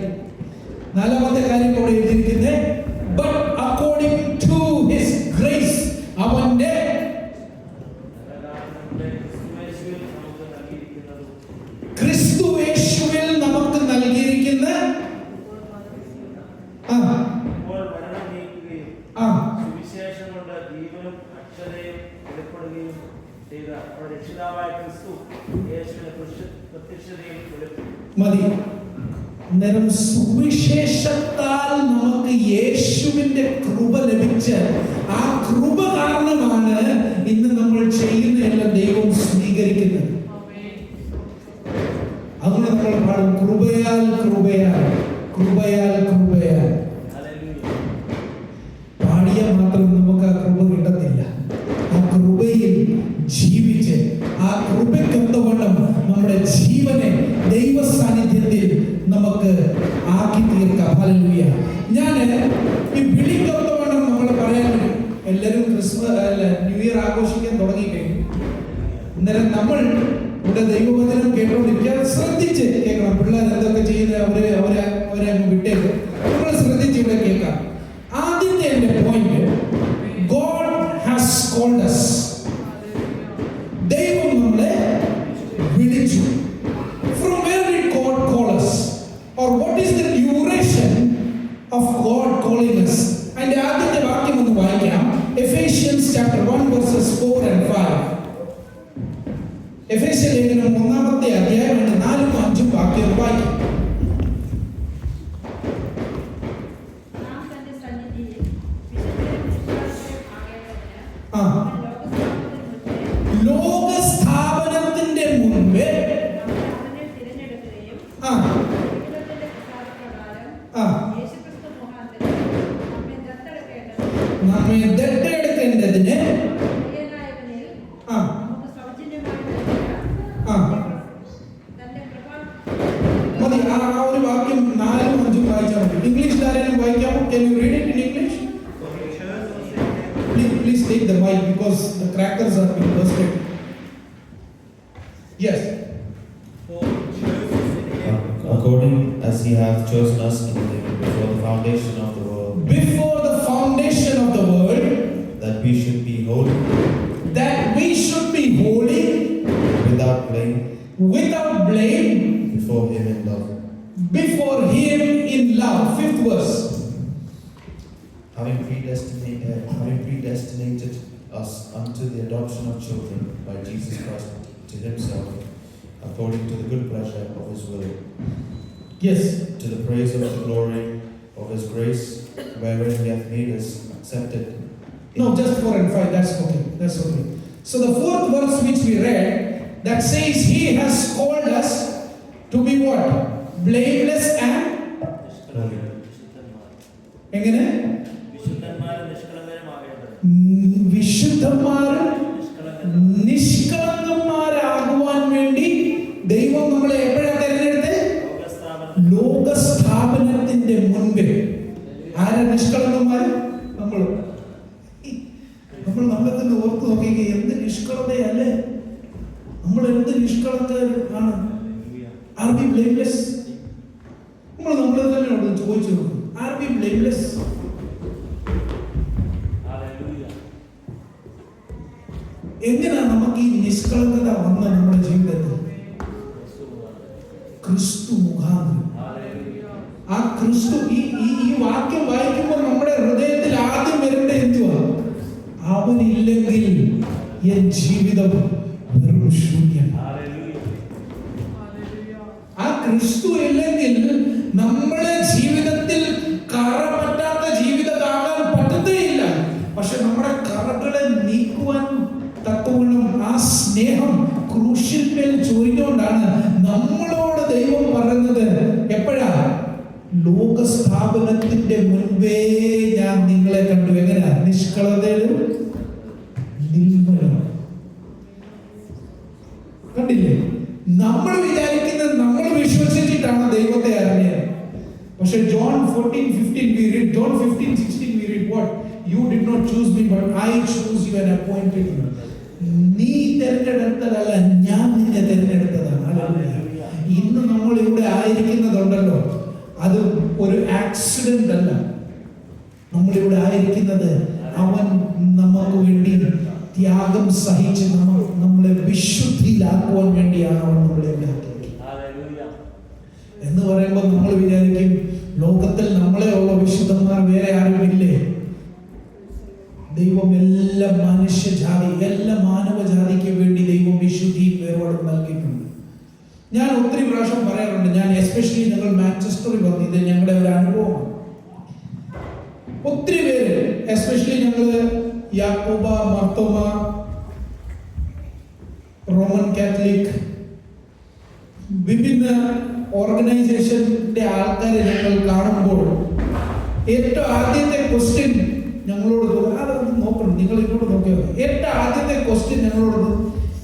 അവിടെ എഴുതിയിരിക്കുന്നത് but according to his grace, അവന്റെ ക്രിസ്തുയേശുവിൽ നമുക്ക് നൽകിയിരിക്കുന്ന സുവിശേഷം കൊണ്ട് ജീവനും അക്ഷരയും വെളിപ്പെടുകയും ചെയ്ത രക്ഷിതാവായ ക്രിസ്തു യേശുവിന്റെ പ്രത്യക്ഷതയിൽ മതി. അന്നേരം സുവിശേഷത്താൽ നമുക്ക് യേശുവിന്റെ കൃപ ലഭിച്ച് ആ കൃപ കാരണമാണ് ഇന്ന് നമ്മൾ ചെയ്യുന്നതെല്ലാം ദൈവം സ്വീകരിക്കുന്നത്. അതുകൊണ്ട് നമ്മൾ പാടും കൃപയാൽ കൃപയാൽ കൃപയാൽ കൃപയാൽ. പാടിയാൽ മാത്രം നമുക്ക് ആ കൃപ കിട്ടത്തില്ല. ആ കൃപയിൽ ജീവിച്ച് ആ കൃപയ്ക്കൊത്തവണ്ണം നമ്മുടെ ജീവനെ ദൈവ സാന്നിധ്യത്തിൽ നമുക്ക് ആക്കി തീർക്കാം. ഹല്ലേലൂയ. ഞാൻ ഈ വിളിക്കൊത്തവണ്ണം നമ്മൾ പറയാൻ, എല്ലാവരും ക്രിസ്മസ് ന്യൂ ഇയർ ആഘോഷിക്കാൻ തുടങ്ങിക്കഴിഞ്ഞു. അന്നേരം നമ്മൾ ഇവിടെ ദൈവവചനം കേട്ടോണ്ടിരിക്കാൻ ശ്രദ്ധിച്ച് കേൾക്കണം. പിള്ളേർ എന്തൊക്കെ ചെയ്യുന്നത് അവരെ വിട്ടേക്കും. നമ്മൾ ശ്രദ്ധിച്ച് ഇവിടെ കേൾക്കാം. ആദ്യത്തെ എന്റെ point, God has called us. ദൈവം നമ്മളെ വിളിച്ചു. From where did God call us? Or what is the duration of God calling us? അതിന്റെ ആദ്യത്തെ വാക്യം ഒന്ന് വായിക്കാം. Ephesians chapter 1 verses 4 and 5. എഫേസ്യ ലേഖനം 1-ാമത്തെ അധ്യായം 4-5 വാക്യം വായിക്കാം. ലോകസ്ഥാപനത്തിന്റെ മുൻപേ നമ്മെ ദത്തെടുക്കേണ്ടതിന് മതി. ആ ഒരു വാക്യം 4-5 വായിച്ചാൽ മതി. ഇംഗ്ലീഷിൽ ആരെങ്കിലും വായിക്കാമോ? Can you read it in English? Please take the mic because the crackers are being bursted. Yes. According as he hath chosen us in him before the foundation of the world. Before the foundation of the world. That we should be holy. That we should be holy. Without blame. Without blame. Before him in love. Before him in love. 5th verse. Having predestinated us unto the adoption of children by Jesus Christ to himself according to the good pleasure of his will, Yes. to the praise of the glory of his grace, wherein he hath made us accepted. No, just 4 and 5. That's okay. That's okay. So the fourth verse which we read, that says he has called us to be what? Blameless and എങ്ങനെ? വിശുദ്ധന്മാരും നിഷ്കളങ്കന്മാരാകുവാൻ വേണ്ടി ദൈവം നമ്മളെ എപ്പോഴാണ് തിരഞ്ഞെടുത്തത്? ലോകസ്ഥാപനത്തിന്റെ മുൻപേ. ആരാ നിഷ്കളങ്കന്മാർ? നമ്മൾ നമ്മളെ തന്നെ ഓർത്ത് നോക്കിക്കുക, എന്ത് നിഷ്കളങ്കയല്ലേ നമ്മൾ, എന്ത് നിഷ്കളങ്കമാണ്. R B blameless? നമ്മളെ തന്നെ ചോദിച്ചു, ആർ ബി ബ്ലെയിംലെസ്? എങ്ങനെയാ നമുക്ക് ഈ നിഷ്കളങ്കത വന്ന നമ്മുടെ ജീവിതത്തിൽ? ക്രിസ്തു മുഖാന്തരം. ആ ക്രിസ്തു, ഈ വാക്യം വായിക്കുമ്പോൾ നമ്മുടെ ഹൃദയത്തിൽ ആദ്യം വരേണ്ട എന്തുവാ? അവനില്ലെങ്കിൽ എൻ ജീവിതം വെറും ശൂന്യം. ആ ക്രിസ്തു ഇല്ലെങ്കിൽ നമ്മുടെ ജീവിതത്തിൽ കറ പറ്റാത്ത ജീവിതമാകാൻ പറ്റത്തേയില്ല. പക്ഷെ നമ്മുടെ കറകളെ നീക്കുവാൻ തക്കവണ്ണം ആ സ്നേഹം ക്രൂശിന്മേൽ ചൊരിഞ്ഞുകൊണ്ടാണ് നമ്മളോട് ദൈവം പറയുന്നത്. എപ്പോഴാ? ലോകസ്ഥാപനത്തിന്റെ മുൻപേ ഞാൻ നിങ്ങളെ കണ്ടു. എങ്ങനെയാ? നിഷ്കളതയിലും നിർമ്മലം. കണ്ടില്ലേ? നമ്മൾ വിചാരിക്കുന്നത് നമ്മൾ വിശ്വസിച്ചിട്ടാണ് ദൈവത്തെ അറിഞ്ഞത്. പക്ഷെ John 14:15 we read, John 15:16 we read what? You did not choose me but I chose you and appointed you. നീ തിരഞ്ഞെടുത്തതല്ല, ഞാൻ നിന്നെ തിരഞ്ഞെടുത്തതാണ്. ഇന്ന് നമ്മൾ ഇവിടെ ആയിരിക്കുന്നതുണ്ടല്ലോ, അത് ഒരു ആക്സിഡന്റ് അല്ല. നമ്മളിവിടെ ആയിരിക്കുന്നത് അവൻ നമുക്ക് വേണ്ടി ത്യാഗം സഹിച്ച് നമ്മളെ വിശുദ്ധിയിലാക്കുവാൻ വേണ്ടിയാണ് അവൻ നമ്മളെ എന്ന് പറയുമ്പോൾ നമ്മൾ വിചാരിക്കും ലോകത്തിൽ നമ്മളെ ഉള്ള വിശുദ്ധന്മാർ വേറെ ആരുമില്ലേ? ദൈവം എല്ലാ മനുഷ്യജാതി, എല്ലാ മാനവജാതിക്ക് വേണ്ടി ദൈവം വിശുദ്ധിയും വേർപാടും നൽകിയിട്ടുണ്ട്. ഞാൻ ഒത്തിരി പ്രാവശ്യം പറയാറുണ്ട്, ഞാൻ എസ്പെഷ്യലി ഞങ്ങൾ മാഞ്ചസ്റ്ററിൽ വന്നു, ഇത് ഞങ്ങളുടെ ഒരു അനുഭവമാണ്. ഒത്തിരി പേര്, എസ്പെഷ്യലി ഞങ്ങള് യാക്കോബ, മർത്തോമ, റോമൻ കാത്തലിക്, വിഭിന്ന ഓർഗനൈസേഷന്റെ ആൾക്കാരെ ഞങ്ങൾ കാണുമ്പോൾ ഏറ്റവും ആദ്യത്തെ ക്വസ്റ്റ്യൻ ഞങ്ങളോട് നോക്കണം, നിങ്ങൾ ഇങ്ങോട്ട് നോക്കിയാൽ ഏറ്റവും ആദ്യത്തെ ക്വസ്റ്റ്യൻ ഞങ്ങളോട്,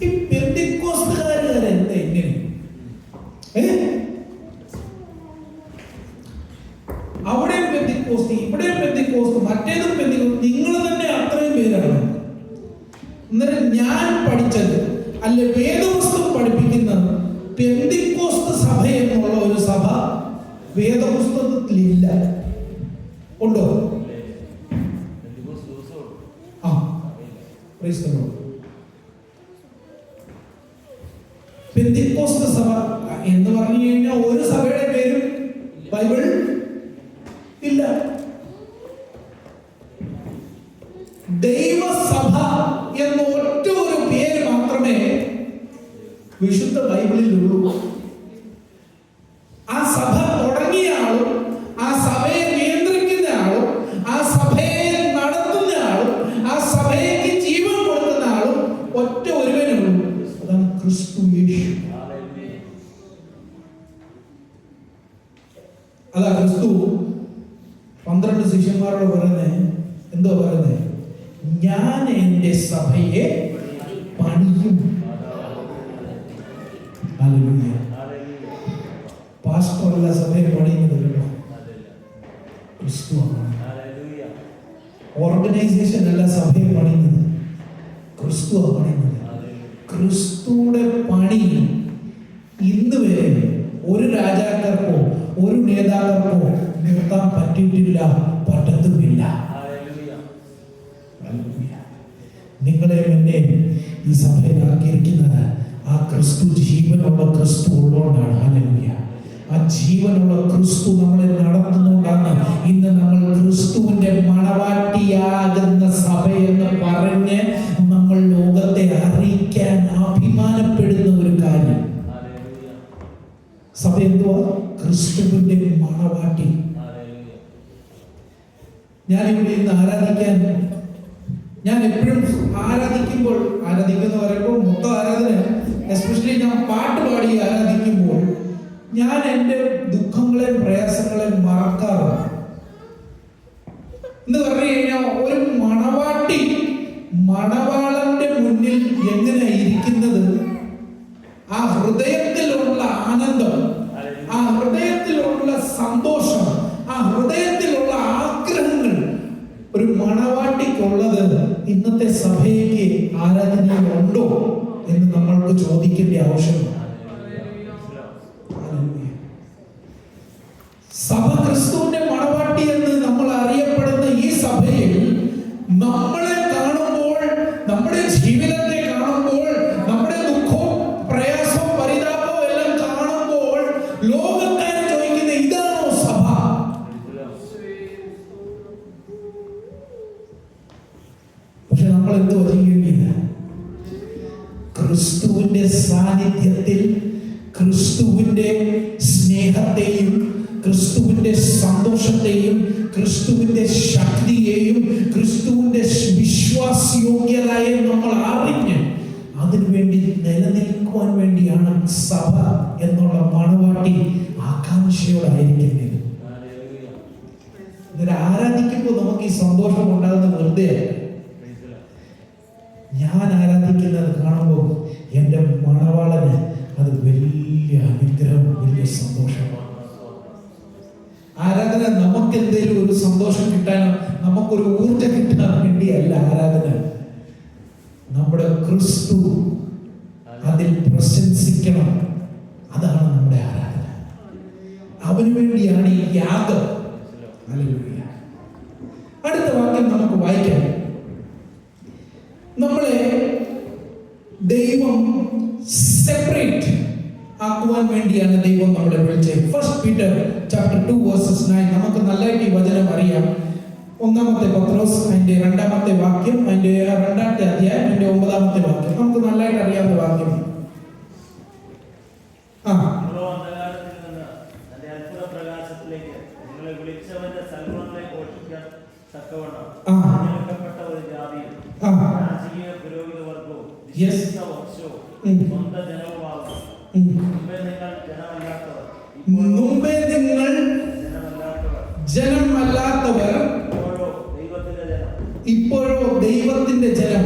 ഈ പെന്തിക്കോസ്തുകാരെ എന്താ ഇങ്ങനെ? അവിടെയും പെന്തിക്കോസ്ത്, ഇവിടെയും പെന്തിക്കോസ്ത്, മറ്റേതും പെന്തിക്കോസ്ത്, നിങ്ങൾ തന്നെ അത്രയും പേരാണ്. അന്നേരം ഞാൻ പഠിച്ചത് അല്ല, വേദപുസ്തകം പഠിപ്പിക്കുന്ന പെന്തിക്കോസ്ത് സഭ എന്നുള്ള ഒരു സഭ വേദപുസ്തകത്തിലില്ല. ഉണ്ടോ? പെന്തിക്കോസ്ത് സഭ എന്ന് പറഞ്ഞു കഴിഞ്ഞാൽ ഒരു സഭയുടെ പേരും ബൈബിൾ ഇല്ല. ദൈവസഭ എന്ന ഒറ്റ ഒരു പേര് മാത്രമേ വിശുദ്ധ ബൈബിളിലുള്ളൂ. ആ സഭ തുടങ്ങിയ ആളും ആ സഭയെ നിയന്ത്രിക്കുന്ന ആളും ആ സഭയെ നടത്തുന്ന ആളും ആ സഭയ്ക്ക് ജീവൻ കൊടുക്കുന്ന ആളും ഒറ്റ ഒരുവനേ ഉള്ളൂ, അതാണ് ക്രിസ്തു യേശു. അതാ ക്രിസ്തു 12 ശിഷ്യന്മാരോട് പറയുന്നേ, എന്തോ പറയുന്നേ? ഞാൻ എന്റെ സഭയെ പണിയും. പാസ്റ്ററല്ല സഭയെ പണിയുന്നത്, ക്രിസ്തുവാണ്. ഓർഗനൈസേഷൻ അല്ല സഭയെ പണിയുന്നത്, ക്രിസ്തുവാണ് പണിയുന്നത്. ക്രിസ്തുയുടെ പണി ഇന്ന് വരെ ഒരു രാജാക്കൾക്കോ ഒരു നേതാക്കൾക്കോ നിർത്താൻ പറ്റിയിട്ടില്ല, പറ്റത്തുമില്ല. നിങ്ങളെ എന്നെ ഈ സഭയിലാക്കിയിരിക്കുന്നത് ആ ക്രിസ്തു, ജീവനുള്ള ക്രിസ്തു ഉള്ളതുകൊണ്ടാണ്. ഹല്ലേലൂയ. ആ ജീവനുള്ള ക്രിസ്തു നമ്മളെ നടത്തുന്നതുകൊണ്ടാണ് ഇന്ന് നമ്മൾ ക്രിസ്തുവിന്റെ മണവാട്ടിയാകുന്ന സഭ എന്ന് പറഞ്ഞ് നമ്മൾ ലോകത്തെ അറിയിക്കാൻ അഭിമാനപ്പെടുത്തി ക്രിസ്തുവിന്റെ മണവാട്ടി. ഞാനിവിടെ ഇന്ന് ആരാധിക്കാൻ, ഞാൻ എപ്പോഴും ആരാധിക്കുമ്പോൾ, ആരാധിക്കുന്ന പറയുമ്പോൾ മൊത്തം ആരാധന, എസ്പെഷ്യലി ഞാൻ പാട്ട് പാടി ആരാധിക്കുമ്പോൾ ഞാൻ എൻ്റെ ദുഃഖങ്ങളെയും പ്രയാസങ്ങളെയും മറക്കാറുണ്ട്. എന്ന് പറഞ്ഞു കഴിഞ്ഞാൽ ഒരു മണവാട്ടി മണവാളന്റെ മുന്നിൽ എങ്ങനെ ഇരിക്കുന്നത്, ആ ഹൃദയത്തിലുള്ള ആനന്ദം, ആ ഹൃദയത്തിലുള്ള സന്തോഷം, ആ ഹൃദയത്തിലുള്ള ആഗ്രഹങ്ങൾ ഒരു മണവാട്ടിക്കുള്ളത് ഇന്നത്തെ സഭയ്ക്ക് ആരാധനയിലുണ്ടോ എന്ന് നമ്മൾക്ക് ചോദിക്കേണ്ട ആവശ്യമാണ്. സഭ ക്രിസ്തുവിന്റെ മണവാട്ടി എന്ന് നമ്മൾ അറിയപ്പെടുന്ന ഈ സഭയിൽ നമ്മളെ കാണുമ്പോൾ, നമ്മുടെ ജീവിതത്തെ കാണുമ്പോൾ, നമ്മുടെ ദുഃഖവും പ്രയാസവും പരിതാപവും എല്ലാം കാണുമ്പോൾ ലോകക്കാർ ചോദിക്കുന്ന ഇതാണോ സഭ? പക്ഷെ നമ്മൾ എന്ത് വരികയില്ല, ക്രിസ്തുവിന്റെ സാന്നിധ്യത്തിൽ ക്രിസ്തുവിന്റെ സ്നേഹത്തെയും ക്രിസ്തുവിന്റെ സന്തോഷത്തെയും ക്രിസ്തുവിന്റെ ശക്തിയെയും ക്രിസ്തുവിന്റെ വിശ്വാസയോഗ്യതയെ നമ്മൾ അറിഞ്ഞ് അതിനുവേണ്ടി നിലനിൽക്കുവാൻ വേണ്ടിയാണ് സഭ എന്നുള്ള മണവാട്ടി ആകാംക്ഷയോടായിരിക്കുന്നത്. എന്നിട്ട് ആരാധിക്കുമ്പോൾ നമുക്ക് ഈ സന്തോഷം ഉണ്ടാകുന്ന വെറുതെ. ഞാൻ ആരാധിക്കുന്നത് കാണുമ്പോൾ എൻ്റെ മണവാളന് അത് വലിയ അനുഗ്രഹം, വലിയ സന്തോഷമാണ്. ആരാധന നമുക്ക് എന്തെങ്കിലും ഒരു സന്തോഷം കിട്ടാനോ നമുക്കൊരു ഊർജം കിട്ടാൻ വേണ്ടിയല്ല ആരാധന. നമ്മുടെ ക്രിസ്തു അതിൽ പ്രശംസിക്കണം, അതാണ് നമ്മുടെ ആരാധന. അവന് വേണ്ടിയാണ് ഈ യാഗം. ഹല്ലേലൂയ. അടുത്ത വാക്യം നമുക്ക് വായിക്കാം. നമ്മളെ ദൈവം സെപ്പറേറ്റ് ആക്കുവാൻ വേണ്ടിയാണ് ദൈവം നമ്മളെ വിളിച്ചത്. 1 Peter chapter 2 verses 9. നമുക്ക് നല്ലതായിട്ട് ഈ വചനം അറിയാം. 1 പത്രോസ് അതിന്റെ 2-ാമത്തെ വാക്യം, അതിന്റെ 2-ാമത്തെ അധ്യായം, അതിന്റെ 9-ാമത്തെ വാക്യം നമുക്ക് നല്ലതായിട്ട് അറിയാവുന്ന വാക്യം. മുമ്പേ നിങ്ങൾ ജനമല്ലാത്തവർ, ഇപ്പോഴോ ദൈവത്തിന്റെ ജനം.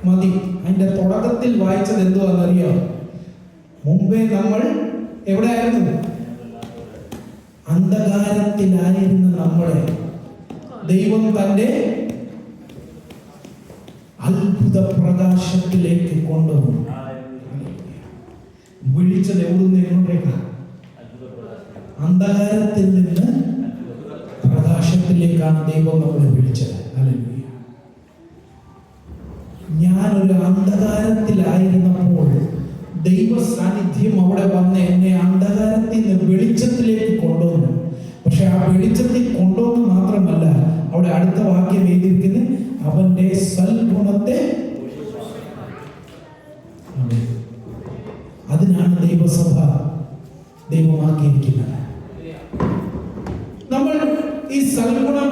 മതി. അതിന്റെ തുടക്കത്തിൽ വായിച്ചത് എന്തുവാണെന്നറിയാം? മുമ്പേ നമ്മൾ എവിടെയായിരുന്നു? അന്ധകാരത്തിലായിരുന്ന നമ്മളെ ദൈവം തന്റെ അത്ഭുത പ്രകാശത്തിലേക്ക് കൊണ്ടുവന്നു. വിളിച്ചത് എവിടുന്ന്? എങ്ങോട്ടേക്കാ? അന്ധകാരത്തിൽ നിന്ന് പ്രകാശത്തിലേക്കാണ് ദൈവം നമ്മളെ വിളിച്ചത്. ഹല്ലേലൂയ. ഞാനൊരു അന്ധകാരത്തിലായിരുന്നപ്പോൾ ദൈവ സാന്നിധ്യം അവിടെ വന്ന് എന്നെ അന്ധകാരത്തിൽ നിന്ന് വെളിച്ചത്തിലേക്ക് കൊണ്ടുവന്നു. പക്ഷെ ആ വെളിച്ചത്തിൽ കൊണ്ടുവന്ന് മാത്രമല്ല, അവിടെ അടുത്ത വാക്യം എഴുതിയിരിക്കുന്നത് അവന്റെ സൽഗുണത്തെ. അതിനാണ് ദൈവസഭ ദൈവമാക്കിയിരിക്കുന്നത്. നമ്മൾ ഈ സൽഗുണം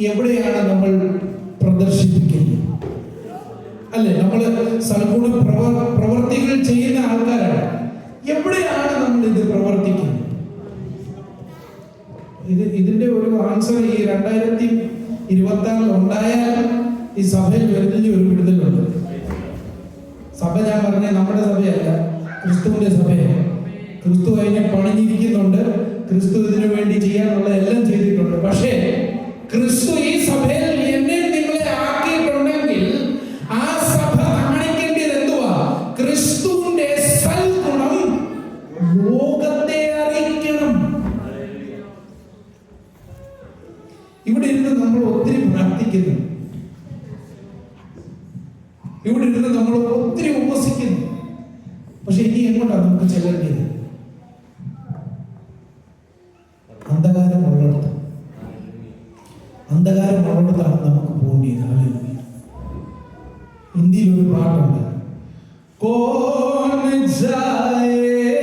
എവിടെയാണ് നമ്മൾ പ്രദർശിപ്പിക്കുന്നത്? അല്ലെ, നമ്മൾ സൽഗുണ പ്രവർത്തികൾ ചെയ്യുന്ന ആൾക്കാരാണ്. എവിടെയാണ് നമ്മൾ ഇത് പ്രവർത്തിക്കുന്നത്? ഇതിന്റെ ഒരു ആൻസർ ഈ 2026 ഉണ്ടായാൽ ഈ സഭയിൽ വരുന്ന ഒരു വിടുതലുണ്ട്. സഭ ഞാൻ പറഞ്ഞ നമ്മുടെ സഭയല്ല, ക്രിസ്തുവിന്റെ സഭയാണ്. ക്രിസ്തു അതിനെ പണിഞ്ഞിരിക്കുന്നുണ്ട്. ക്രിസ്തു ഇതിനു വേണ്ടി ചെയ്യാനുള്ള എല്ലാം ചെയ്തിട്ടുണ്ട്. പക്ഷേ ക്രിസ്തു ഈ സഭയിൽ എന്നെ നിങ്ങളെ ആക്കിയിട്ടുണ്ടെങ്കിൽ ആ സഭ കാണിക്കേണ്ടത് എന്തുവാ? ക്രിസ്തുവിന്റെ സൽഗുണം ലോകത്തെ അറിയിക്കണം. ഇവിടെ ഇരുന്ന് നമ്മൾ ഒത്തിരി പ്രാർത്ഥിക്കുന്നു, ഇവിടെ ഇരുന്ന് നമ്മൾ ഒത്തിരി ഉപവസിക്കുന്നു. പക്ഷെ ഇനി എങ്ങോട്ടാണ് നമുക്ക് ചെല്ലേണ്ടത്? അന്ധകാരമുള്ളിടത്ത്, അന്ധകാരമുള്ളിടത്താണ് നമുക്ക് പോകേണ്ടത്. ഹിന്ദിയിൽ ഒരു പാട്ടുണ്ട്, കോൻ ജായേ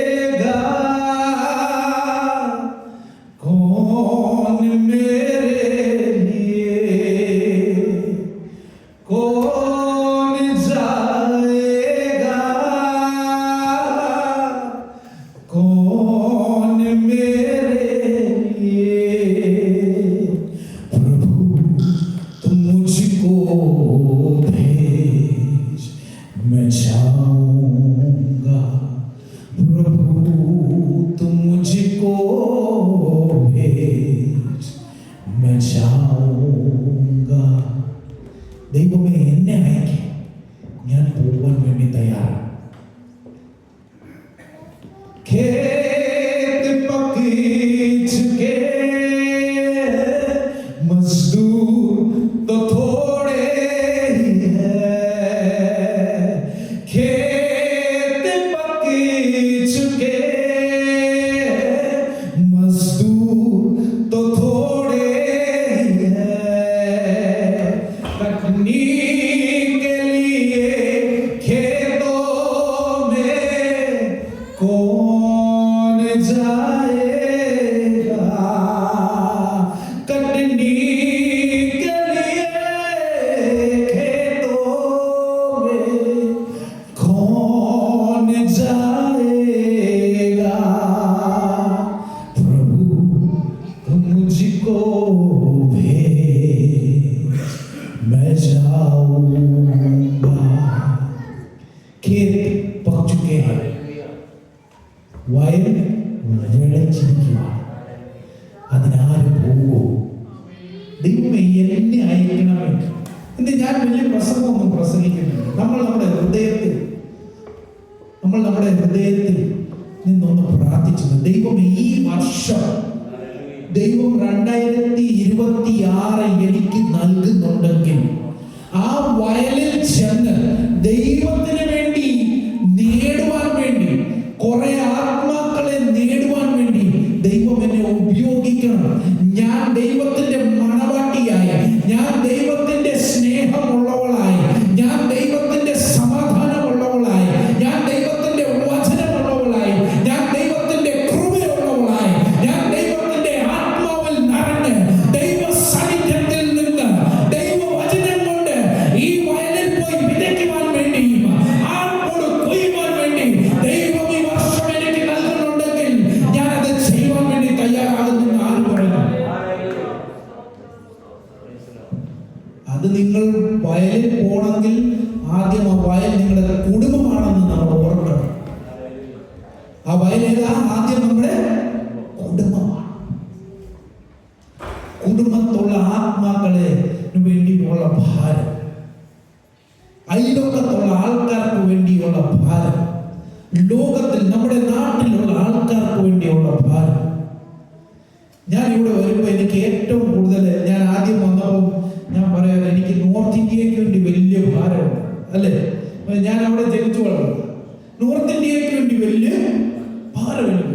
खेत पक चुके हैं, വയൽ വിളച്ചിരിക്കുകയാണ്. അതിനാരും പോകുമോ? ദൈവമേ എന്നെ അയക്കണമേ എന്ന് ഞാൻ വലിയ പ്രസംഗമൊന്നും പ്രസംഗിക്കുന്നില്ല. നമ്മൾ നമ്മുടെ ഹൃദയത്തിൽ നിന്നൊന്ന് പ്രാർത്ഥിച്ചത്, ദൈവമേ ഈ വർഷം ദൈവം 2026 എനിക്ക് നൽകുന്നുണ്ടെങ്കിൽ ആ വയലിൽ ചെന്ന് ദൈവത്തിന് വേണ്ടി നേടുവാൻ വേണ്ടി, കുറെ ആത്മാക്കളെ നേടുവാൻ വേണ്ടി ദൈവം എന്നെ ഉപയോഗിക്കണം. ഞാൻ ദൈവത്തിന്റെ മണവാട്ടിയായി, ഞാൻ ദൈവത്തിന്റെ സ്നേഹമുള്ളവളായി, ഞാൻ ദൈവത്തിന്റെ സമാധാനമുള്ളവളായി, ഞാൻ ദൈവത്തിന്റെ വചനമുള്ളവളായി, ഞാൻ ദൈവത്തിന്റെ കൃപയുള്ളവളായി, ഞാൻ ദൈവത്തിന്റെ ആത്മാവിൽ നിറഞ്ഞ് ദൈവ സാന്നിധ്യത്തിൽ നിന്ന് ദൈവവചനം കൊണ്ട് ഈ വയലിൽ പോയി വിതയ്ക്കുവാൻ വേണ്ടി, ആർപ്പോട് കൊയ്യുവാൻ വേണ്ടി ദൈവം ഈ വർഷം എനിക്ക് നൽകുന്നുണ്ടെങ്കിൽ ഞാൻ അത് ചെയ്യുവാൻ വേണ്ടി തയ്യാറാകുമെന്ന് ആര് പറയുന്നു? അത് നിങ്ങൾ വയലിൽ പോകണമെങ്കിൽ ആദ്യം ആ വയൽ നിങ്ങളുടെ കുടുംബമാണെന്ന് നമ്മൾ ഓർക്കണം. ആ വയൽ ഏതാ? ആദ്യം നമ്മുടെ കുടുംബമാണ്. കുടുംബത്തുള്ള ആത്മാക്കളെ വേണ്ടിയുള്ള ഭാരം, അയൽവക്കത്തുള്ള ആൾക്കാർക്ക് വേണ്ടിയുള്ള ഭാരം, ലോകത്തിൽ നമ്മുടെ നാട്ടിലുള്ള ആൾക്കാർക്ക് വേണ്ടിയുള്ള ഭാരം. ഞാൻ ഇവിടെ വരുമ്പോൾ എനിക്ക് ഏറ്റവും കൂടുതൽ, ഞാൻ ആദ്യം വന്നപ്പോൾ ഞാൻ പറയാം, എനിക്ക് നോർത്ത് ഇന്ത്യക്ക് വേണ്ടി വലിയ ഭാരമുണ്ട്, അല്ലേ? ഞാൻ അവിടെ ജനിച്ചു വളർന്നു. നോർത്ത് ഇന്ത്യക്ക് വേണ്ടി വലിയ ഭാരമുണ്ട്.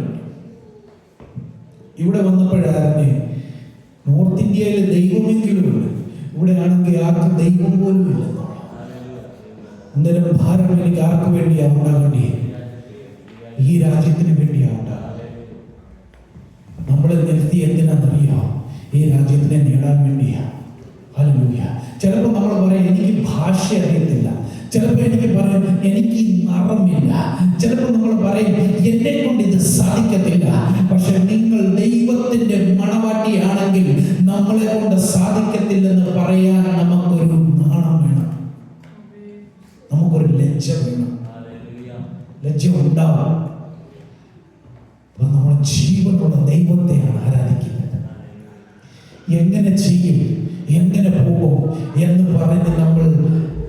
ഇവിടെ വന്നപ്പോഴാണ് നോർത്ത് ഇന്ത്യയിൽ ദൈവമെങ്കിലും ഉണ്ട്, ഇവിടെ ആണെങ്കിൽ ആർക്കും ദൈവം പോലും ഇല്ല. അന്നേരം ഭാരം എനിക്ക് ആർക്ക് വേണ്ടിയാ ഉണ്ടാകേണ്ടി? ഈ രാജ്യത്തിന് വേണ്ടിയാവണ്ട. നമ്മളെ നിർത്തി എന്തിനാണെന്നറിയാം? ഈ രാജ്യത്തിനെ നേടാൻ വേണ്ടിയാ. ഹല്ലേലൂയ. ചിലപ്പോൾ നമ്മൾ പറയും എനിക്ക് ഭാഷ അറിയത്തില്ല, ചിലപ്പോൾ എനിക്ക് പറയും എനിക്ക് നിറമില്ല, ചിലപ്പോൾ നമ്മൾ പറയും എന്നെ കൊണ്ട് ഇത് സാധിക്കത്തില്ല. പക്ഷെ നിങ്ങൾ ദൈവത്തിന്റെ മണവാട്ടിയാണെങ്കിൽ നമ്മളെ കൊണ്ട് സാധിക്കത്തില്ലെന്ന് പറയാൻ നമുക്കൊരു നാണം വേണം, നമുക്കൊരു ലജ്ജ വേണം. ലജ്ജ ഉണ്ടാവും. നമ്മൾ ജീവനുള്ള ദൈവത്തെയാണ് ആരാധിക്കുന്നത്. എങ്ങനെ ചെയ്യും, എങ്ങനെ പോകും എന്ന് പറഞ്ഞ്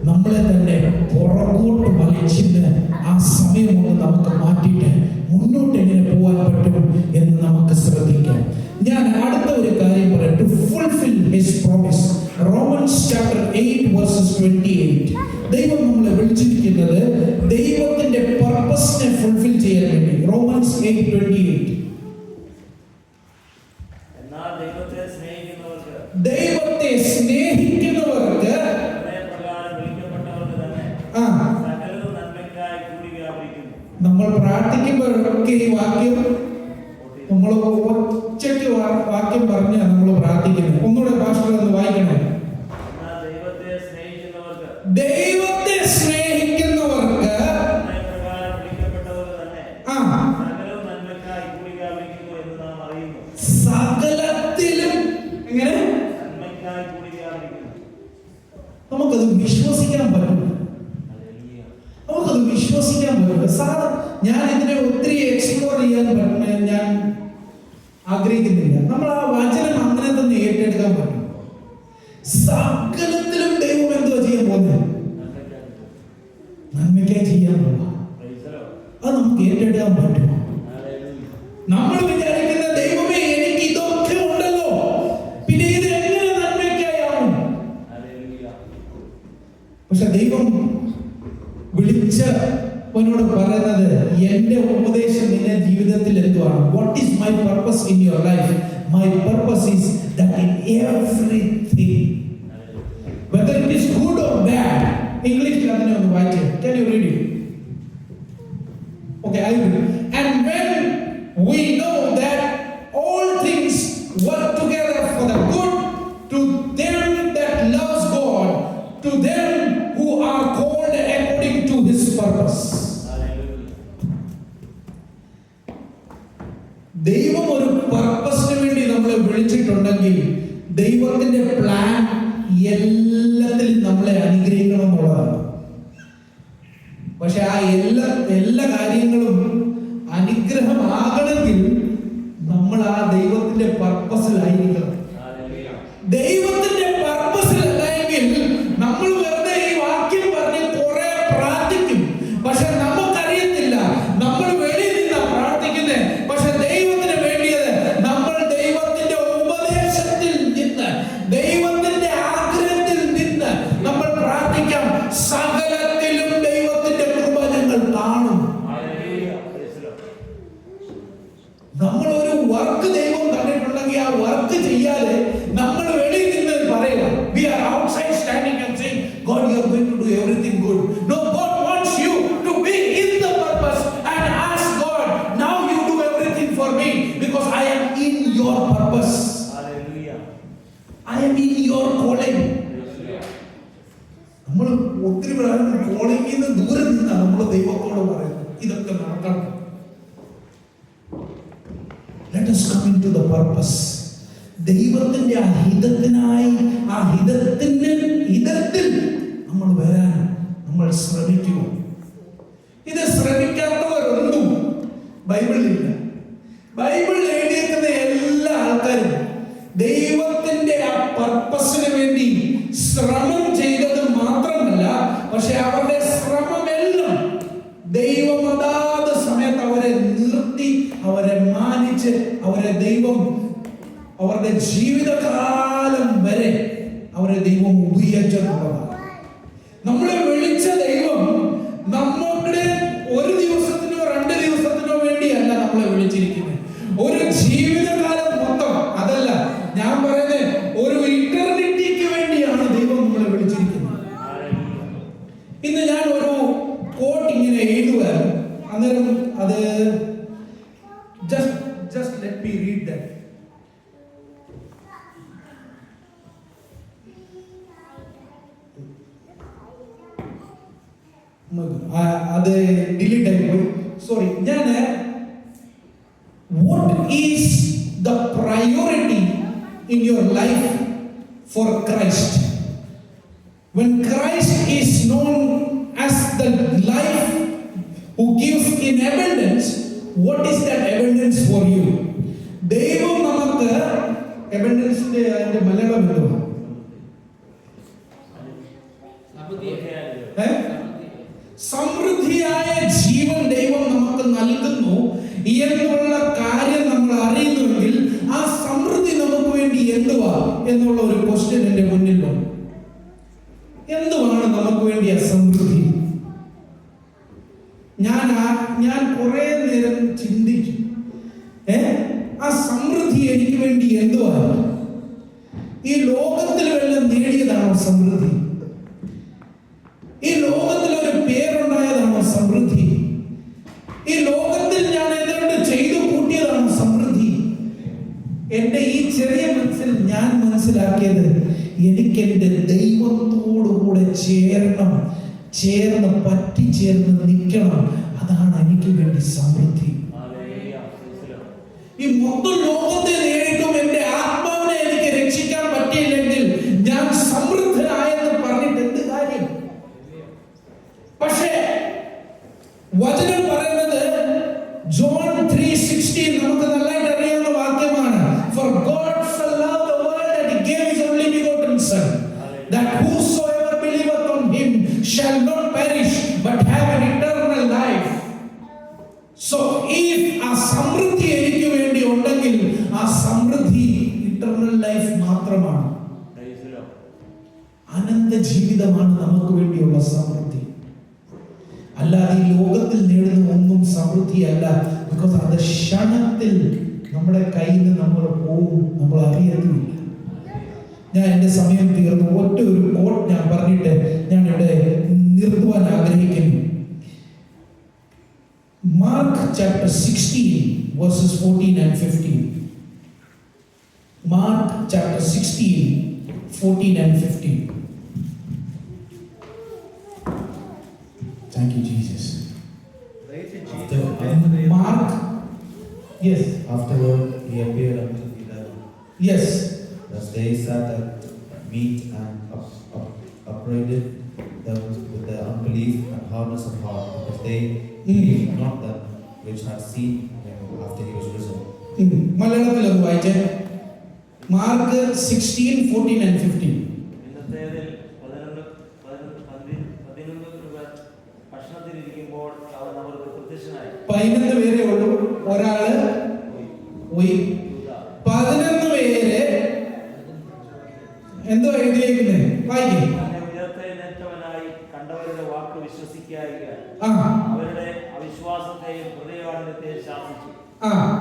നമ്മളെ തന്നെ പുറകോട്ട് വലിച്ചിട്ട് ആ സമയം കൊണ്ട് നമുക്ക് മാറ്റിയിട്ട് മുന്നോട്ട് എങ്ങനെ പോകാൻ പറ്റും എന്ന് നമുക്ക് ശ്രദ്ധിക്കാം. ഞാൻ അടുത്ത ഒരു കാര്യം പറയാം. To fulfill his promise, Romans chapter 8 verses 28. ദൈവം നമ്മളെ വിളിച്ചിരിക്കുന്നത് ദൈവത്തിന്റെ പർപ്പസിനെ ഫുൾഫിൽ ചെയ്യാൻ വേണ്ടി. Romans 8:28. എന്നാൽ ദൈവത്തെ സ്നേഹിക്കുന്നവർക്ക് സകലവും നന്മയ്ക്കായി കൂടി വ്യാപരിക്കുന്നു. നമ്മൾ പ്രാർത്ഥിക്കുമ്പോഴൊക്കെ ഈ വാക്യം നമ്മൾ ഒറ്റയ്ക്ക് വാക്യം പറഞ്ഞാൽ നമ്മൾ പ്രാർത്ഥിക്കുന്നത്. ഒന്നുകൂടെ ഭാഷകളൊന്ന് വായിക്കണേ. ദൈവത്തെ സ്നേഹിക്കുന്നവർക്ക് സകലത്തിലും എങ്ങനെ നമുക്കത് വിശ്വസിക്കാൻ പറ്റും. നമുക്കത് വിശ്വസിക്കാൻ പറ്റും. ഞാൻ ഇതിനെ ഒത്തിരി എക്സ്പ്ലോർ ചെയ്യാൻ പറ്റുന്ന ഞാൻ ആഗ്രഹിക്കുന്നില്ല. നമ്മൾ ആ വചനം അങ്ങനെ തന്നെ ഏറ്റെടുക്കാൻ പറ്റും. സകലത്തിലും ദൈവം എന്തോ ചെയ്യാൻ പോകുന്നത്? നന്മയ്ക്കായി ചെയ്യാൻ പോവാ. അത് നമുക്ക് ഏറ്റെടുക്കാൻ പറ്റും. നമ്മൾ വിചാരിക്കുന്ന ദൈവമേ എനിക്ക് ഇതൊക്കെ ഉണ്ടല്ലോ, പിന്നെ ഇത് എങ്ങനെ നന്മയ്ക്കായാവും? പക്ഷെ ദൈവം വിളിച്ചവനോട് പറയുന്നത് എന്റെ ഉപദേശം നിന്റെ ജീവിതത്തിൽ എന്തുവാണ്? What is my purpose in your life? My purpose is that in everything, whether it is good or bad. ഇംഗ്ലീഷിൽ അതിനെ ഒന്ന് വായിച്ചേ. Can you read it? Okay, I will. And when we know that all things work together for the good to them that loves God, to them who are called according to his purpose. ദൈവം ഒരു പർപ്പസിന് വേണ്ടി നമ്മളെ വിളിച്ചിട്ടുണ്ടെങ്കിൽ ദൈവത്തിന്റെ പ്ലാൻ എല്ലാത്തിലും നമ്മളെ അനുഗ്രഹിക്കണം എന്നുള്ളതാണ്. പക്ഷെ ആ എല്ലാ കാര്യങ്ങളും അനുഗ്രഹമാകണമെങ്കിൽ നമ്മൾ ആ ദൈവത്തിന്റെ പർപ്പസിലായിരിക്കണം. ദൈവത്തിന്റെ പർപ്പസിലല്ലെങ്കിൽ നമ്മൾ വെറുതെ ഈ വാക്യം പറഞ്ഞ് കുറെ പ്രാർത്ഥിക്കും. പക്ഷെ നമുക്കറിയത്തില്ല നമ്മൾ വെളിയിൽ നിന്നാ പ്രാർത്ഥിക്കുന്നത്. പക്ഷെ ദൈവത്തിന് വേണ്ടിയത് നമ്മൾ ദൈവത്തിന്റെ ഉപദേശത്തിൽ നിന്ന്, ദൈവത്തിന്റെ ആഗ്രഹത്തിൽ നിന്ന് നമ്മൾ പ്രാർത്ഥിക്കാം. സകലത്തിലും ദൈവത്തിന്റെ കൃപ ഞങ്ങൾ കാണും. നമ്മളൊരു വർക്ക് ദൈവം തന്നിട്ടുണ്ടെങ്കിൽ ആ വർക്ക് ചെയ്യാതെ നമ്മൾ വെളിയിൽ നിന്ന് പറയുക, we are outside standing and saying, God, you are going to do everything good. No, God wants you to be in the purpose and ask God, now you do everything for me because I am in your purpose. Hallelujah. I am in your calling. നമ്മൾ ഒത്തിരി പ്രാവശ്യം കോളിംഗിൽ നിന്ന് ദൂരെ നിന്നാണ് നമ്മൾ ദൈവത്തോട് പറയുന്നത് ഇതൊക്കെ നടക്കണം. Let us come into the purpose. ദൈവത്തിന്റെ ആ ഹിതത്തിനായി, ആ ഹിതത്തിൽ നമ്മൾ വരാൻ നമ്മൾ ശ്രമിക്കുക. ഇത് ശ്രമിക്കാത്തവരൊന്നും ബൈബിളിലില്ല. ബൈബിളിൽ എഴുതിയിരിക്കുന്ന എല്ലാ ആൾക്കാരും ദൈവത്തിന്റെ ആ പർപ്പസിന് വേണ്ടി ശ്രമം ചെയ്തത് മാത്രമല്ല, പക്ഷെ അവരുടെ ശ്രമമെല്ലാം ദൈവം അതാത് സമയത്ത് അവരെ നിർത്തി, അവരെ മാനിച്ച്, അവരെ ദൈവം അവരുടെ ജീവിതകാലം വരെ അവരെ ദൈവം ഉപയോഗിച്ചിട്ടുള്ളതാണ്. നമ്മളെ വിളിച്ച ദൈവം നമ്മുടെ ഒരു ദിവസത്തിനോ 2 ദിവസത്തിനോ വേണ്ടിയല്ല നമ്മളെ വിളിച്ചിരിക്കുന്നത്. ഒരു ജീവിതകാലം മൊത്തം, അതല്ല ഞാൻ പറയുന്നത്, ഒരു ഇറ്റർണിറ്റിക്ക് വേണ്ടിയാണ് ദൈവം നമ്മളെ വിളിച്ചിരിക്കുന്നത്. ഇന്ന് ഞാൻ ഒരു കോട്ട് ഇങ്ങനെ എഴുതുകയാണ്. അന്നേരം അത് just let me read that. അത് ഡിലീറ്റ് ആയി പോയി, സോറി. ഞാൻ what is the priority in your life for Christ? When Christ is known as the life who gives in abundance, what is that abundance for you? ദൈവം നമുക്ക് abundance-ന്റെ അതിന്റെ മലയാളം എന്തുവാ? സമൃദ്ധിയായ ജീവൻ ദൈവം നമുക്ക് നൽകുന്നു എന്നുള്ള കാര്യം നമ്മൾ അറിയുന്നുവെങ്കിൽ ആ സമൃദ്ധി നമുക്ക് വേണ്ടി എന്തുവാ എന്നുള്ള ഒരു ക്വസ്റ്റ്യൻ എന്റെ മുന്നിൽ വന്നു. എന്തുവാണ് നമുക്ക് വേണ്ടി ആ സമൃദ്ധി? ഞാൻ കുറെ നേരം ചിന്തിച്ചു. ആ സമൃദ്ധി എനിക്ക് വേണ്ടി എന്തുവാണ്? ഈ ലോകത്തിൽ വല്ലതും നേടിയതാണോ സമൃദ്ധി? ഈ ലോകത്തിൽ ഒരു പേരുണ്ടായതാണോ സമൃദ്ധി? ഈ ലോകത്തിൽ ഞാൻ എന്തുകൊണ്ട് ചെയ്തു കൂട്ടിയതാണോ സമൃദ്ധി? എന്റെ ഈ ചെറിയ മനസ്സിൽ ഞാൻ മനസ്സിലാക്കിയത്, എനിക്ക് എന്റെ ദൈവത്തോടുകൂടെ ചേർന്ന് പറ്റിച്ചേർന്ന് നിൽക്കണം. അതാണ് എനിക്ക് വേണ്ടി സമൃദ്ധി. ഈ മൊത്തം ലോകത്തെ നേരിട്ടും എന്റെ ആത്മാവിനെ എനിക്ക് രക്ഷിക്കാൻ പറ്റിയില്ലെങ്കിൽ ഞാൻ സമൃദ്ധനായെന്ന് പറഞ്ഞിട്ട് എന്ത് കാര്യം? പക്ഷേ വചനം പറയുന്നത് ജോൺ 3:16 നമുക്ക് നന്നായിട്ട് അറിയാവുന്ന വാക്യമാണ്. For God so loved the world that he gave his only begotten son, that whosoever believeth on him shall not perish but have an eternal life. So if ആ സമൃദ്ധി എനിക്ക് വേണ്ടി ഉണ്ടെങ്കിൽ ആ സമൃദ്ധി ഇറ്റർണൽ ലൈഫ് മാത്രമാണ്. അനന്ത ജീവിതമാണ് നമുക്ക് വേണ്ടിയുള്ള സമൃദ്ധി. അല്ലാതെ ഈ ലോകത്തിൽ നേടുന്ന ഒന്നും സമൃദ്ധിയല്ല. ബിക്കോസ് അത് ക്ഷണത്തിൽ നമ്മുടെ കയ്യിൽ നിന്ന് നമ്മൾ പോകും, നമ്മൾ അറിയത്തില്ല. ഞാൻ എൻ്റെ സമയം തീർന്നു. ഒറ്റ ഒരു കോട്ട് ഞാൻ പറഞ്ഞിട്ട് ഞാൻ ഇവിടെ നിർത്തുവാൻ ആഗ്രഹിക്കുന്നു. Mark chapter 16 verses 14 and 15. Mark chapter 16 14 and 15. Thank you, Jesus. Mark, yes. Afterward, he appeared unto the 11. Yes. Thus they sat at meat and upbraided them with their unbelief unbelief and hardness of heart, because they believed not that which had seen him after he was risen. മലയാളത്തിൽ അത് വായിച്ചേ. മാർക്ക് 16:14-15. ഇന്നത്തേതിൽ 11 ഭക്ഷണത്തിലിരിക്കുമ്പോൾ അവൻ അവർക്ക് പ്രത്യക്ഷനായി. 11 പേരെ ഉള്ളൂ, ഒരാള് പോയി. 11 പേരെ എന്തോ എഴുതിയേക്കുന്നേ വായിക്കും. ഉയർത്തെഴുന്നേറ്റവനായി കണ്ടവരുടെ വാക്ക് വിശ്വസിക്കായിക അവരുടെ അവിശ്വാസത്തെയും ഹൃദയകാഠിന്യത്തെയും ശാസിച്ചു.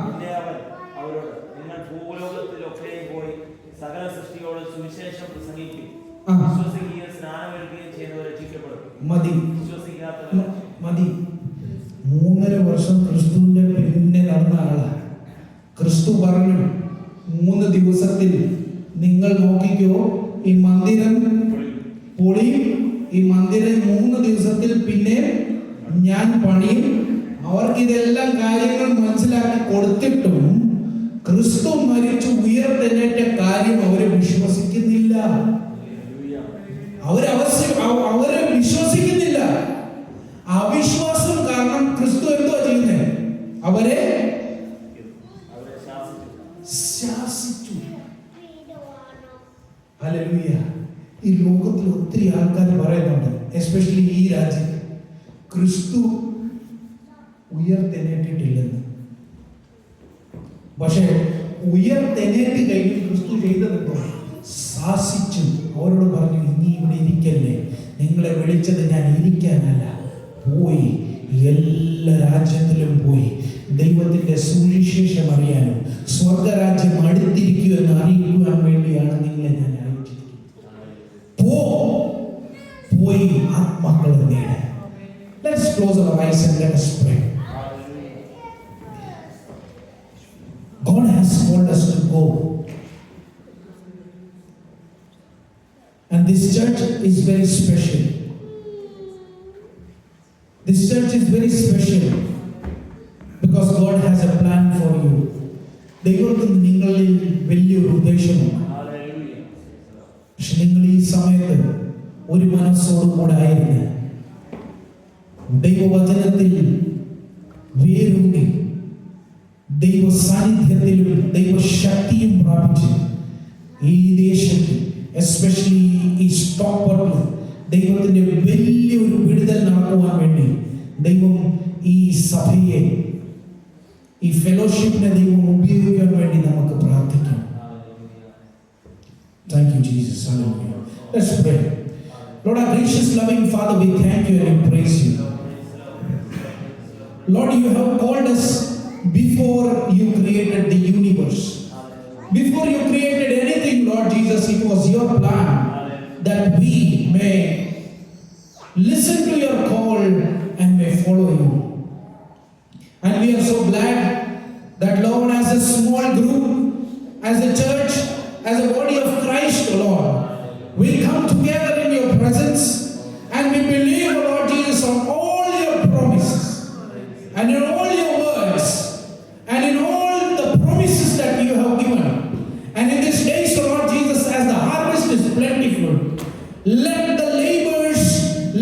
പിന്നെ അവൻ അവരോട്, നിങ്ങൾ ഭൂലോകത്തിലൊക്കെയും പോയി സകല സൃഷ്ടിയോട് സുവിശേഷം പ്രസംഗിക്കും. വിശ്വസിക്കുകയും സ്നാനമേൽക്കുകയും ചെയ്യുന്നവർ രക്ഷിക്കപ്പെടും. മതി, വിശ്വസിക്കാത്തവർ മതി. 3.5 വർഷം ക്രിസ്തുവിന്റെ പിന്നെ നടന്ന ആളാ. ക്രിസ്തു പറഞ്ഞു 3 ദിവസത്തിൽ നിങ്ങൾ നോക്കിക്കോ, ഈ മന്ദിരം പൊളിയും, ഈ മന്ദിരം 3 ദിവസത്തിൽ പിന്നെ ഞാൻ പണിയും. അവർക്ക് ഇതെല്ലാം കാര്യങ്ങൾ മനസ്സിലാക്കി കൊടുത്തിട്ടും ക്രിസ്തു മരിച്ചു ഉയർത്തെഴുന്നേറ്റ കാര്യം അവരെ വിശ്വസിക്കുന്നില്ല. അവരെ വിശ്വസിക്കുന്നില്ല. അവിശ്വാസം കാരണം ക്രിസ്തു എന്തോ ചെയ്യുന്നത്? അവരെ ശാസിച്ചു. ഹല്ലേലൂയ. ഈ ലോകത്തിൽ ഒത്തിരി ആൾക്കാർ പറയുന്നുണ്ട്, എസ്പെഷ്യലി ഈ രാജ്യം, ക്രിസ്തു ഉയർത്തെഴുന്നേറ്റിട്ടില്ലെന്ന്. പക്ഷേ ഉയർത്തെഴുന്നേറ്റ് കഴിഞ്ഞ് ക്രിസ്തു ചെയ്തതെന്തോ? ശാസിച്ചു. അവരോട് പറഞ്ഞു, ഇനി ഇവിടെ ഇരിക്കല്ലേ, നിങ്ങളെ വിളിച്ചത് ഞാൻ ഇരിക്കാനല്ല, പോയി എല്ലാ രാജ്യത്തിലും പോയി ദൈവത്തിന്റെ സുവിശേഷം അറിയാനും സ്വർഗരാജ്യം അടുത്തിരിക്കുമെന്ന് അറിയിക്കുവാൻ വേണ്ടിയാണ് നിങ്ങളെ ഞാൻ അയച്ചിരിക്കുന്നത്. പോയി ആത്മാക്കളെ നേടാൻ. Let's close our eyes and let us pray. God has called us to go. And this church is very special. This church is very special because God has a plan for you. ദൈവത്തിന് നിങ്ങളിൽ വലിയൊരു ഉദ്ദേശമുണ്ട്. പക്ഷെ നിങ്ങൾ ഈ സമയത്ത് ഒരു മനസ്സോടുകൂടെ ആയിരുന്നു ദൈവവചനത്തിൽ വേരൂന്നി ദൈവ സാന്നിധ്യത്തിലും ദൈവശക്തിയും പ്രാപിച്ച് ഈ ദേശത്ത്, എസ്പെഷ്യലി ഈ സ്റ്റോക്ക്പോർട്ടിൽ ദൈവത്തിന്റെ വലിയൊരു വിടുതൽ നടക്കുവാൻ വേണ്ടി ദൈവം ഈ സഭയെ, ഈ ഫെലോഷിപ്പിനെ ദൈവം ഉപയോഗിക്കാൻ വേണ്ടി നമുക്ക് പ്രാർത്ഥിക്കാം. Thank you, Jesus. Hallelujah. Let's pray. Lord, our gracious, loving Father, we thank you and we praise you. Lord, you have called us before you created the universe. Before you created anything, Lord Jesus, it was your plan that we may listen to your call and may follow you. And we are so glad that, Lord, as a small group, as a church, as a body of Christ, Lord, we come together in your presence and we believe, Lord Jesus, on all your promises and in all your words and in all the promises that you have given. And in these days, Lord Jesus, as the harvest is plentiful, let the laborers,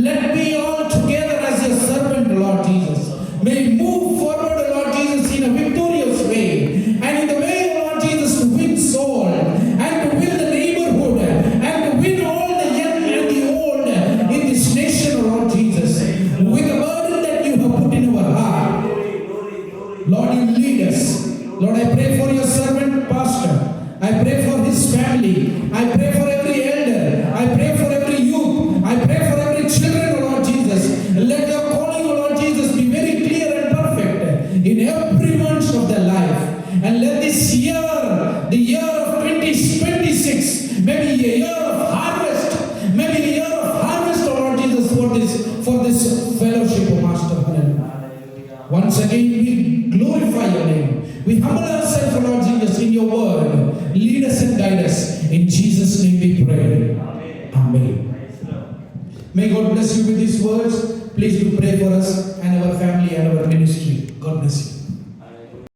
let me all together as your servant, Lord Jesus, may move forward, Lord Jesus, in a victorious way, and in the way, Lord Jesus, to win soul and to win the neighborhood and to win all the young and the old in this nation, Lord Jesus, with the burden that you have put in our heart. Lord, you lead us. Lord, I pray for your servant pastor. I pray for his family. I pray for every elder. I pray for every youth. I pray for every children, Lord Jesus. Let your calling, Lord Jesus, be very clear and perfect in every month of their life. And let this year, the year of 2026, maybe a year of harvest, maybe a year of harvest, Lord Jesus, for this fellowship, Master. Once again, we glorify your name. We humble ourselves, Lord Jesus, in your word. Lead us and guide us. In Jesus' name we pray. Amen. May God bless you with these words. Please do pray for us.